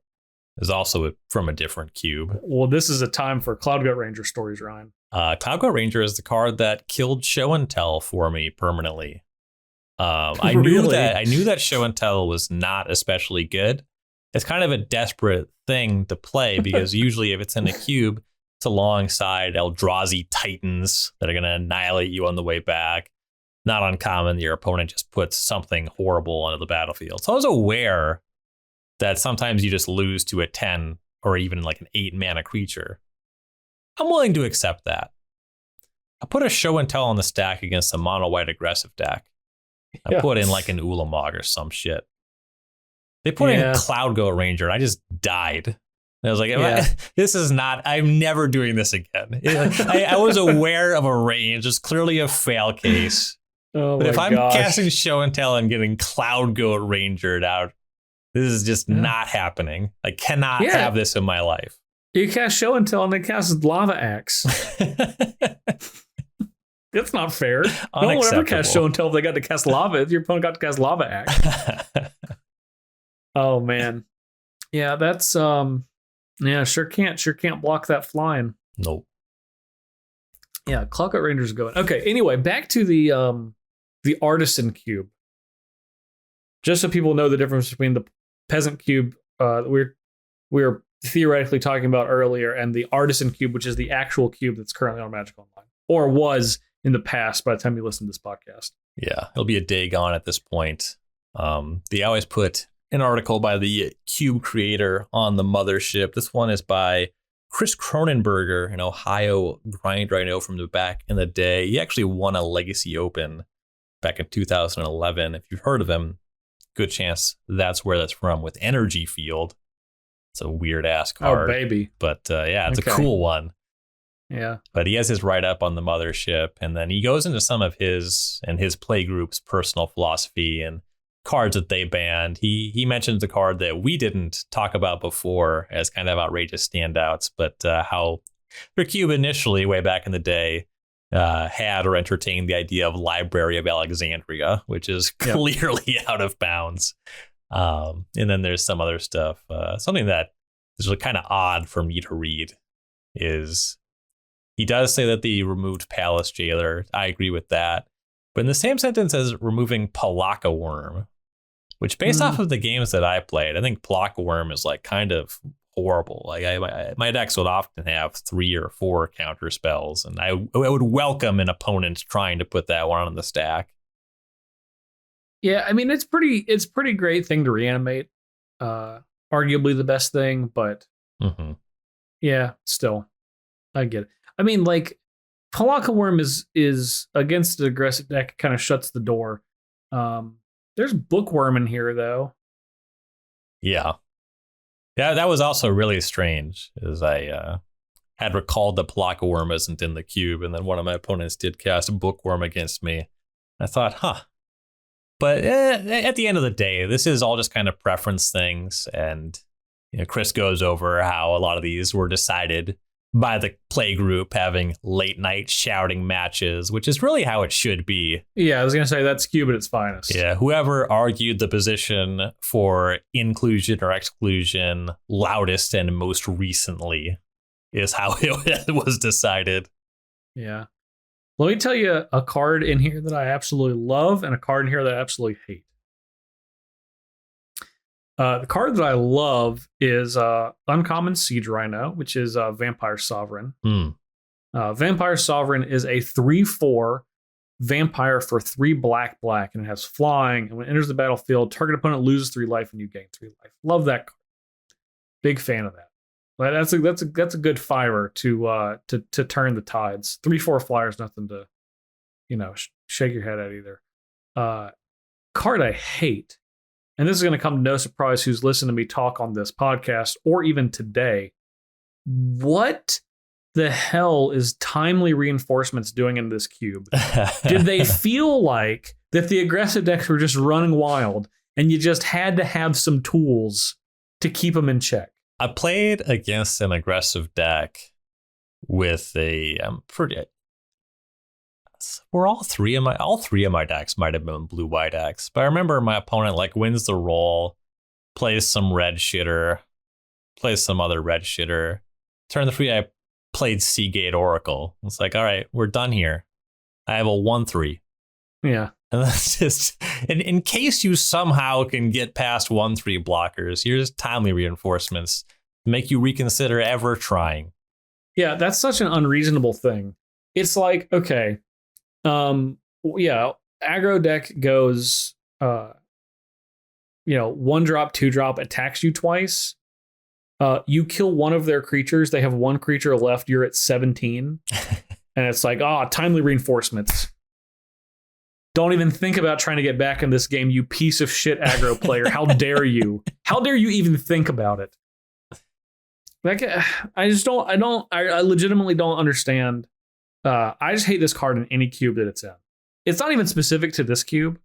is also from a different cube. Well, this is a time for Cloud Goat Ranger stories, Ryan. Cloud Goat Ranger is the card that killed Show and Tell for me permanently. I knew that Show and Tell was not especially good. It's kind of a desperate thing to play because usually if it's in a cube, it's alongside Eldrazi Titans that are going to annihilate you on the way back. Not uncommon, your opponent just puts something horrible onto the battlefield. So I was aware that sometimes you just lose to a 10 or even like an 8 mana creature. I'm willing to accept that. I put a Show and Tell on the stack against a mono white aggressive deck. I put in like an Ulamog or some shit. They put in Cloud Goat Ranger and I just died. And I was like, this is not, I'm never doing this again. I was aware of a range. It's clearly a fail case. But if I'm casting Show and Tell and getting Cloud Goat Rangered out, this is just not happening. I cannot have this in my life. You cast Show and Tell and they cast Lava Axe. That's not fair. No one ever cast Show and Tell if they got to cast Lava. Your opponent got to cast Lava Axe. Oh man. Yeah, that's sure can't block that flying. Nope. Yeah, Cloud Goat Ranger's going. Okay, anyway, back to the Artisan Cube. Just so people know the difference between the Peasant Cube, we're theoretically talking about earlier, and the Artisan Cube, which is the actual cube that's currently on Magic Online, or was in the past by the time you listen to this podcast. Yeah, it'll be a day gone at this point. They always put an article by the Cube creator on the mothership. This one is by Chris Cronenberger, an Ohio grinder I know from the back in the day. He actually won a Legacy Open back in 2011. If you've heard of him, good chance that's where that's from, with Energy Field. It's a weird ass card. Oh, baby. But yeah, it's Okay. a cool one. Yeah. But he has his write-up on the mothership, and then he goes into some of his and his play group's personal philosophy and cards that they banned. He mentions the card that we didn't talk about before as kind of outrageous standouts, but how their cube initially, way back in the day, had or entertained the idea of Library of Alexandria, which is clearly out of bounds. And then there's some other stuff. Something that is kind of odd for me to read is he does say that they removed Palace Jailer. I agree with that. But in the same sentence as removing Palaka Worm, which based off of the games that I played, I think Palaka Worm is like kind of horrible. Like my decks would often have 3 or 4 counter spells, and I would welcome an opponent trying to put that one on the stack. Yeah, I mean it's pretty great thing to reanimate. Arguably the best thing, but yeah, still, I get it. I mean, like Palaka Worm is against the aggressive deck, kind of shuts the door. There's Bookworm in here though. Yeah, that was also really strange, as I had recalled that Palaka Worm isn't in the cube, and then one of my opponents did cast Bookworm against me. I thought, But at the end of the day, this is all just kind of preference things. And Chris goes over how a lot of these were decided by the play group having late night shouting matches, which is really how it should be. Yeah, I was going to say that's Cube at its finest. Yeah, whoever argued the position for inclusion or exclusion loudest and most recently is how it was decided. Yeah. Let me tell you a card in here that I absolutely love and a card in here that I absolutely hate. The card that I love is Uncommon Siege Rhino, which is Vampire Sovereign. Vampire Sovereign is a 3/4 vampire for 3 black, and it has flying. And when it enters the battlefield, target opponent loses 3 life and you gain 3 life. Love that card. Big fan of that. But that's a good firer to turn the tides. 3/4 flyers, nothing to shake your head at either. Card I hate, and this is going to come to no surprise who's listened to me talk on this podcast or even today. What the hell is Timely Reinforcements doing in this cube? Did they feel like that the aggressive decks were just running wild and you just had to have some tools to keep them in check? I played against an aggressive deck with all three of my decks might have been blue-white decks, but I remember my opponent wins the roll, plays some red shitter, plays some other red shitter. Turn 3, I played Seagate Oracle. It's like, all right, we're done here. I have a 1/3. Yeah. And that's just, in case you somehow can get past 1/3 blockers, here's Timely Reinforcements to make you reconsider ever trying. Yeah, that's such an unreasonable thing. It's like, okay, aggro deck goes, 1-drop, 2-drop, attacks you twice. You kill one of their creatures. They have 1 creature left. You're at 17. And it's like, Timely Reinforcements. Don't even think about trying to get back in this game, you piece of shit aggro player. How dare you? How dare you even think about it? I legitimately don't understand. I just hate this card in any cube that it's in. It's not even specific to this cube,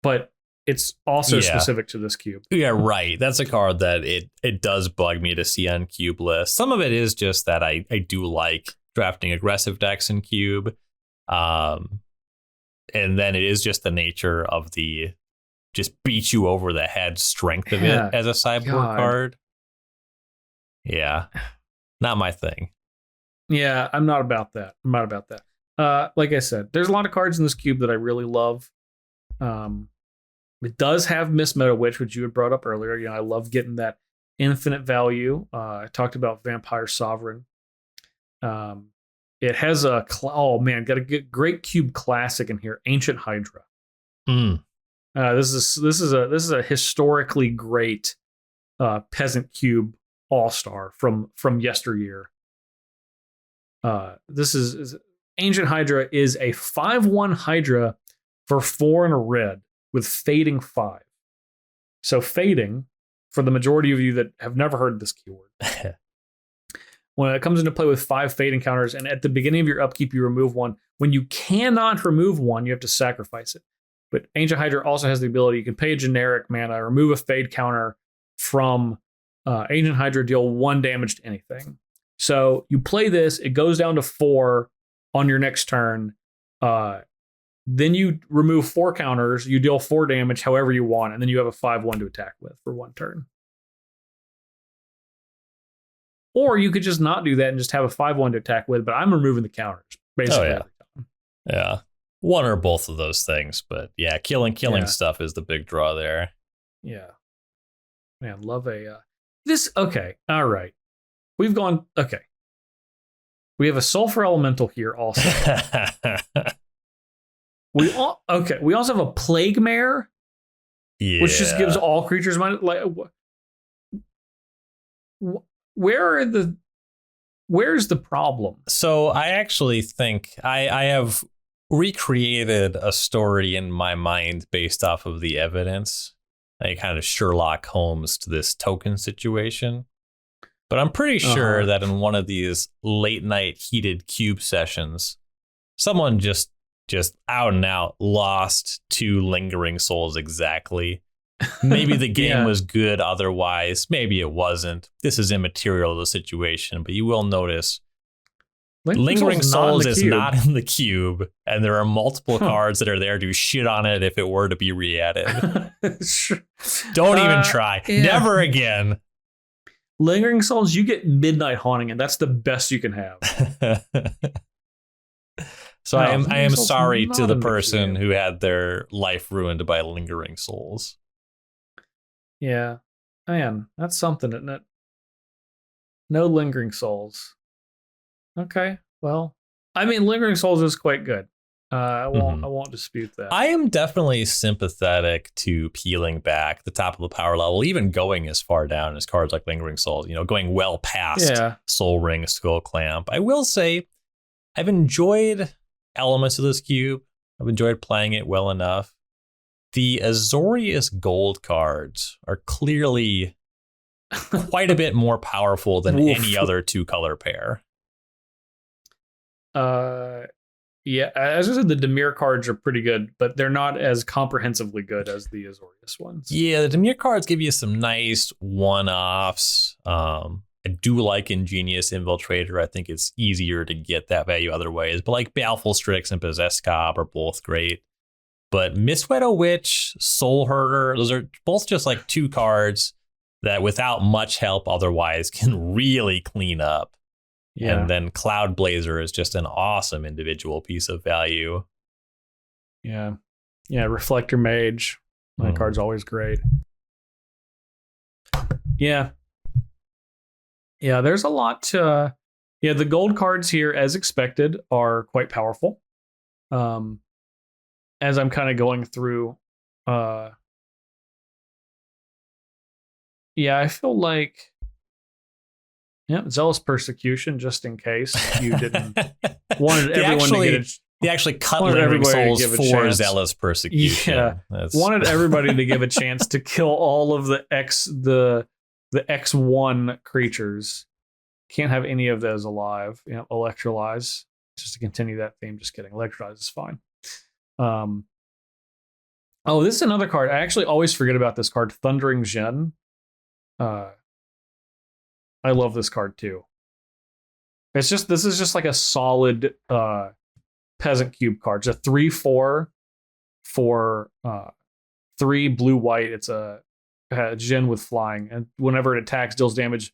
but it's also specific to this cube. Yeah, right. That's a card that it does bug me to see on cube lists. Some of it is just that I do like drafting aggressive decks in cube. And then it is just the nature of the just beat you over the head strength of it as a sideboard card. Yeah, not my thing. Yeah, I'm not about that. Like I said, there's a lot of cards in this cube that I really love. It does have Miss Meta Witch, which you had brought up earlier. I love getting that infinite value. I talked about Vampire Sovereign. It has a got a great cube classic in here, Ancient Hydra. This is a historically great Peasant Cube all-star from yesteryear. This is Ancient Hydra is a 5/1 Hydra for 4 and a red with fading 5. So fading, for the majority of you that have never heard this keyword, when it comes into play with 5 fade encounters, and at the beginning of your upkeep you remove one. When you cannot remove one, you have to sacrifice it. But Ancient Hydra also has the ability, you can pay a generic mana, remove a fade counter from Ancient Hydra, deal 1 damage to anything. So you play this, it goes down to 4 on your next turn. Then you remove 4 counters, you deal 4 damage however you want, and then you have a 5/1 to attack with for 1 turn. Or you could just not do that and just have a 5/1 to attack with, but I'm removing the counters, basically. Every time. Yeah. One or both of those things, but yeah, killing stuff is the big draw there. Yeah. Man, love this. Okay. All right. We've gone. Okay. We have a Sulfur Elemental here also. We also have a Plague Mare, which just gives all creatures money. Like, where's the problem? So I actually think I have recreated a story in my mind based off of the evidence. I kind of Sherlock Holmes to this token situation. But I'm pretty sure that in one of these late night heated cube sessions, someone just out and out lost 2 lingering souls exactly. Maybe the game was good otherwise. Maybe it wasn't. This is immaterial to the situation, but you will notice Lingering Souls is not in the cube, and there are multiple cards that are there to shit on it if it were to be re-added. Don't even try. Yeah. Never again. Lingering Souls, you get Midnight Haunting, and that's the best you can have. So I am sorry to the person who had their life ruined by Lingering Souls. Yeah. Man, that's something, isn't it? No Lingering Souls. Okay, well, I mean, Lingering Souls is quite good. I won't dispute that. I am definitely sympathetic to peeling back the top of the power level, even going as far down as cards like Lingering Souls, going well past Soul Ring, Skull Clamp. I will say I've enjoyed elements of this cube. I've enjoyed playing it well enough. The Azorius gold cards are clearly quite a bit more powerful than any other 2-color pair. Yeah, as I said, the Dimir cards are pretty good, but they're not as comprehensively good as the Azorius ones. Yeah, the Dimir cards give you some nice one-offs. I do like Ingenious Infiltrator. I think it's easier to get that value other ways, but like Baleful Strix and Possessed Cob are both great. But Mistweather Witch, Soul Herder, those are both just like 2 cards that without much help otherwise can really clean up. Yeah. And then Cloud Blazer is just an awesome individual piece of value. Yeah. Yeah, Reflector Mage. My card's always great. Yeah. Yeah, there's a lot to... the gold cards here, as expected, are quite powerful. As I'm kind of going through... I feel like... Yeah, Zealous Persecution, just in case you didn't wanted everyone to get a... They actually cut Lingering Souls for Zealous Persecution. Yeah, wanted everybody to give a chance to kill all of the X1 creatures. Can't have any of those alive. Electrolyze, just to continue that theme. Just kidding. Electrolyze is fine. This is another card. I actually always forget about this card, Thundering Djinn. I love this card too. This is just like a solid Peasant Cube card. It's a 3/4 for 3 blue-white. It's a Djinn with flying, and whenever it attacks, deals damage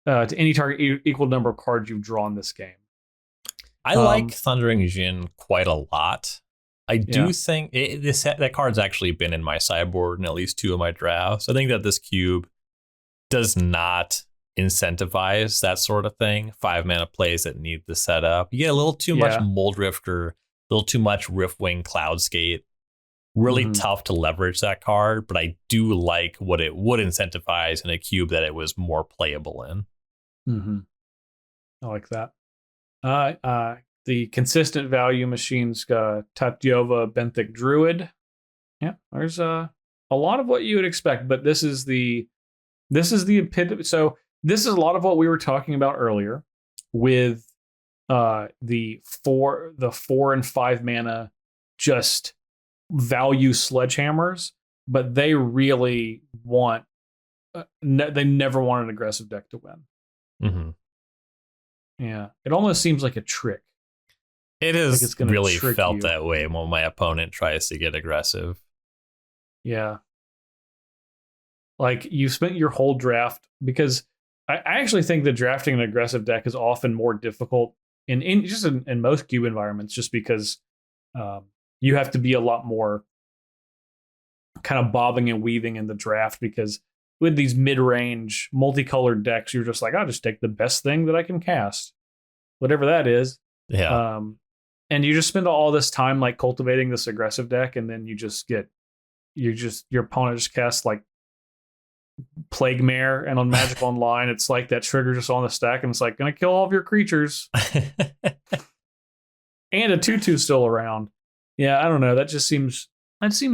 to any target equal number of cards you've drawn this game. I like Thundering Djinn quite a lot. I do think that card's actually been in my sideboard in at least 2 of my drafts. I think that this cube does not incentivize that sort of thing. 5-mana plays that need the setup. You get a little too much Mold Rifter, a little too much Riftwing Cloudskate. Really tough to leverage that card, but I do like what it would incentivize in a cube that it was more playable in. I like that. The consistent value machines, Tatyova Benthic Druid. Yeah, there's a lot of what you would expect, but this is the epitome. So this is a lot of what we were talking about earlier with the 4 and 5 mana just value sledgehammers, but they really want they never want an aggressive deck to win. Yeah, it almost seems like a trick. It is like it's gonna really trick felt you. that way when my opponent tries to get aggressive. Yeah, like you spent your whole draft, because I actually think that drafting an aggressive deck is often more difficult in most cube environments, just because you have to be a lot more kind of bobbing and weaving in the draft, because with these mid-range multicolored decks, you're just like, I'll just take the best thing that I can cast, whatever that is. Yeah. And you just spend all this time like cultivating this aggressive deck, and then your opponent just casts like Plague Mare, and on Magic Online, it's like that trigger just on the stack, and it's like, gonna kill all of your creatures. And a 2/2 still around. Yeah, I don't know. That seems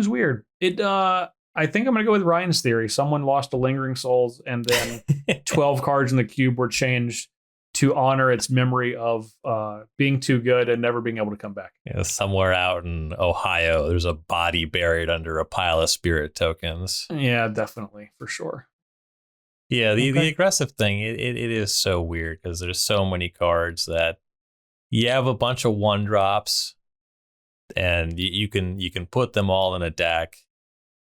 weird. I think I'm gonna go with Ryan's theory. Someone lost a Lingering Souls, and then 12 cards in the cube were changed to honor its memory of being too good and never being able to come back. Yeah, somewhere out in Ohio, there's a body buried under a pile of spirit tokens. Yeah, definitely, for sure. Yeah, the aggressive thing, it is so weird, because there's so many cards that you have a bunch of 1-drops, and you can put them all in a deck.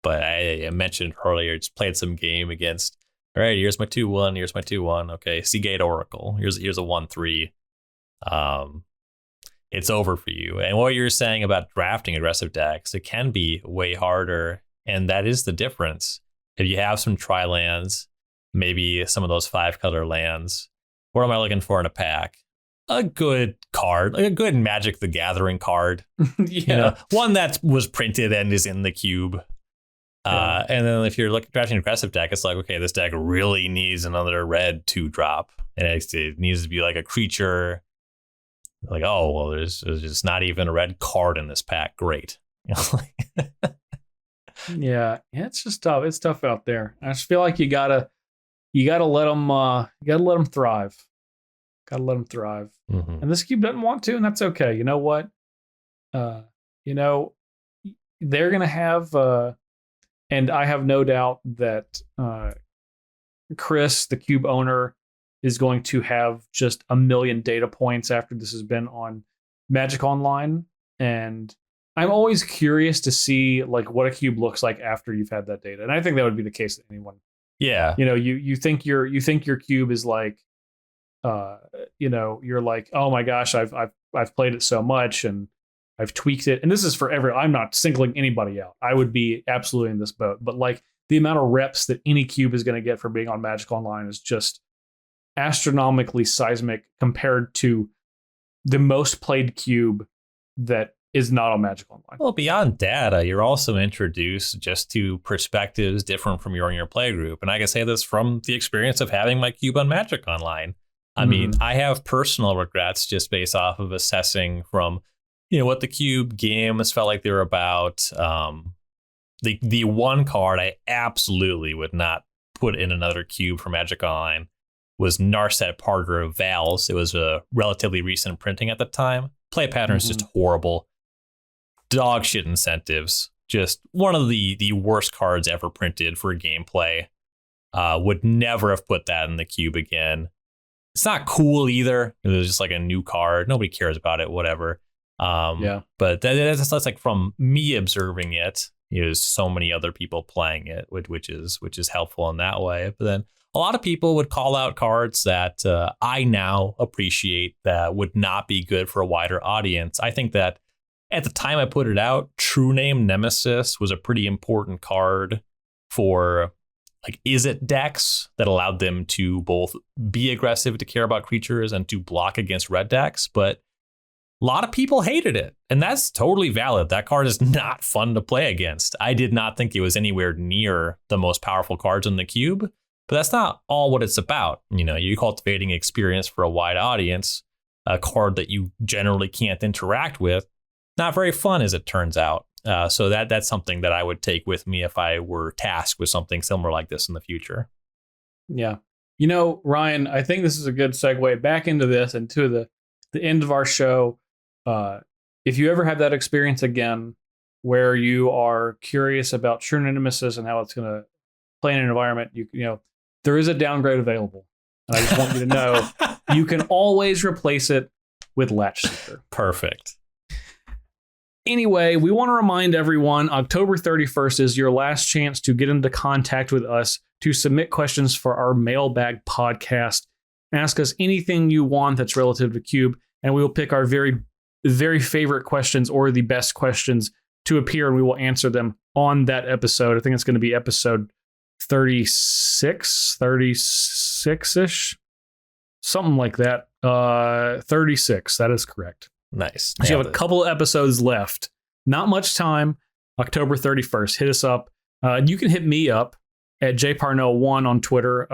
But I mentioned earlier, just played some game against, all right, here's my 2/1, here's my 2/1. Okay, Seagate Oracle, here's a 1/3. It's over for you. And what you're saying about drafting aggressive decks, it can be way harder, and that is the difference. If you have some tri-lands, maybe some of those 5-color lands, what am I looking for in a pack? A good card, like a good Magic the Gathering card. Yeah. You know, one that was printed and is in the cube. And then if you're drafting an aggressive deck, it's like, okay, this deck really needs another red 2-drop, and it needs to be like a creature. Like, oh well, there's just not even a red card in this pack. Great. Yeah, it's just tough. It's tough out there. I just feel like you gotta let them thrive. Gotta let them thrive. Mm-hmm. And this cube doesn't want to, and that's okay. You know what? They're gonna have. And I have no doubt that Chris, the cube owner, is going to have just a million data points after this has been on Magic Online. And I'm always curious to see like what a cube looks like after you've had that data. And I think that would be the case with anyone. Yeah. You know, you think your cube is like, you're like, oh my gosh, I've played it so much and I've tweaked it. And this is for I'm not singling anybody out. I would be absolutely in this boat. But like the amount of reps that any cube is going to get for being on Magic Online is just astronomically seismic compared to the most played cube that is not on Magic Online. Well, beyond data, you're also introduced just to perspectives different from your play group. And I can say this from the experience of having my cube on Magic Online. I mean, I have personal regrets just based off of assessing from, what the cube games felt like they were about. The one card I absolutely would not put in another cube for Magic Online was Narset Parter of Vals. It was a relatively recent printing at the time. Play pattern is just horrible. Dog shit incentives. Just one of the worst cards ever printed for gameplay. Would never have put that in the cube again. It's not cool either. It was just like a new card. Nobody cares about it, whatever. But that's like from me observing it. There's so many other people playing it, which is helpful in that way. But then a lot of people would call out cards that I now appreciate that would not be good for a wider audience. I think that at the time I put it out, True Name Nemesis was a pretty important card for like is it decks that allowed them to both be aggressive to care about creatures and to block against red decks, but a lot of people hated it, and that's totally valid. That card is not fun to play against. I did not think it was anywhere near the most powerful cards in the cube, but that's not all what it's about. You know, you're cultivating experience for a wide audience, a card that you generally can't interact with. Not very fun, as it turns out. So that's something that I would take with me if I were tasked with something similar like this in the future. Yeah. You know, Ryan, I think this is a good segue back into this and to the end of our show. If you ever have that experience again where you are curious about True Nemesis and how it's going to play in an environment, you know, there is a downgrade available. And I just want you to know you can always replace it with Latch Seeker. Perfect. Anyway, we want to remind everyone October 31st is your last chance to get into contact with us to submit questions for our mailbag podcast. Ask us anything you want that's relative to Cube, and we will pick our very, very favorite questions or the best questions to appear, and we will answer them on that episode. I think it's going to be episode 36-ish, something like that. 36, that is correct. Nice. So you have a couple of episodes left. Not much time. October 31st. Hit us up. You can hit me up at jparnell1 on Twitter.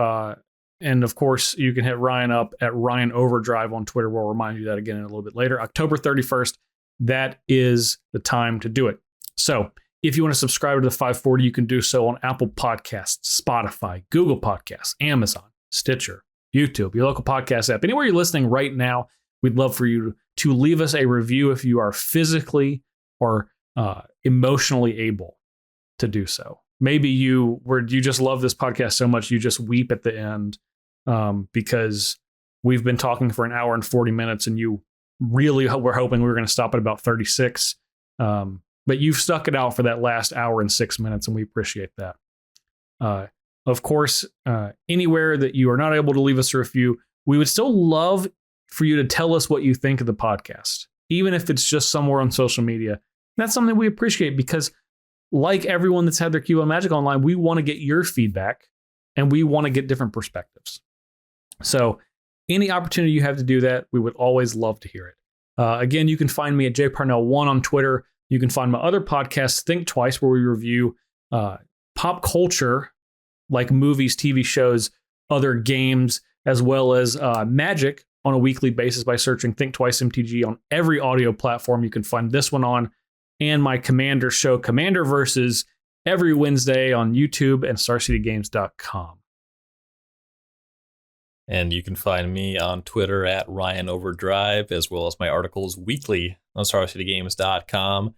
And of course, you can hit Ryan up at Ryan Overdrive on Twitter. We'll remind you that again in a little bit later. October 31st. That is the time to do it. So if you want to subscribe to the 540, you can do so on Apple Podcasts, Spotify, Google Podcasts, Amazon, Stitcher, YouTube, your local podcast app. Anywhere you're listening right now, we'd love for you to leave us a review if you are physically or emotionally able to do so. Maybe you just love this podcast so much you just weep at the end because we've been talking for an hour and 40 minutes and you really were hoping we were going to stop at about 36. But you've stuck it out for that last hour and 6 minutes, and we appreciate that. Of course, anywhere that you are not able to leave us a review, we would still love for you to tell us what you think of the podcast, even if it's just somewhere on social media. That's something we appreciate because, like everyone that's had their Cube on Magic Online, we want to get your feedback and we want to get different perspectives. So any opportunity you have to do that, we would always love to hear it. Again, you can find me at jparnell1 on Twitter. You can find my other podcast, Think Twice, where we review pop culture, like movies, TV shows, other games, as well as Magic on a weekly basis by searching Think Twice MTG on every audio platform you can find this one on, and my Commander show, Commander Versus, every Wednesday on YouTube and StarCityGames.com. And you can find me on Twitter at Ryan Overdrive, as well as my articles weekly on StarCityGames.com.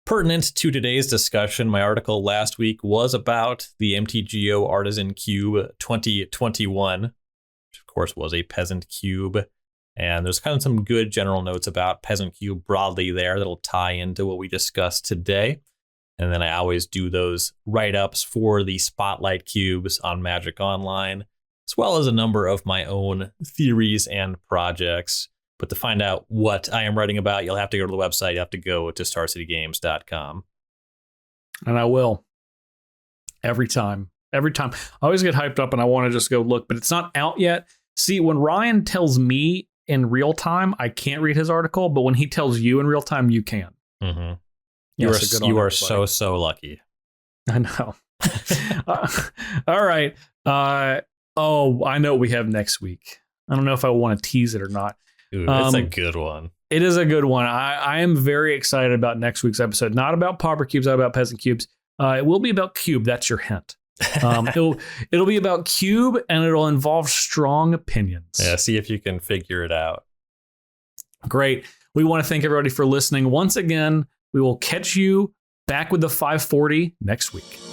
Pertinent to today's discussion, my article last week was about the MTGO Artisan Cube 2021, which of course was a Peasant Cube. And there's kind of some good general notes about Peasant Cube broadly there that'll tie into what we discussed today. And then I always do those write-ups for the Spotlight Cubes on Magic Online, as well as a number of my own theories and projects. But to find out what I am writing about, you'll have to go to the website. You have to go to StarCityGames.com. And I will. Every time. I always get hyped up and I want to just go look, but it's not out yet. See, when Ryan tells me in real time, I can't read his article, but when he tells you in real time, you can. Mm-hmm. Yes, you are so lucky. I know. All right. I know what we have next week. I don't know if I want to tease it or not. Ooh, it's a good one. It is a good one. I am very excited about next week's episode. Not about Pauper Cubes, not about Peasant Cubes. It will be about Cube. That's your hint. It'll be about Cube, and it'll involve strong opinions. Yeah, see if you can figure it out. Great. We want to thank everybody for listening. Once again, we will catch you back with the 540 next week.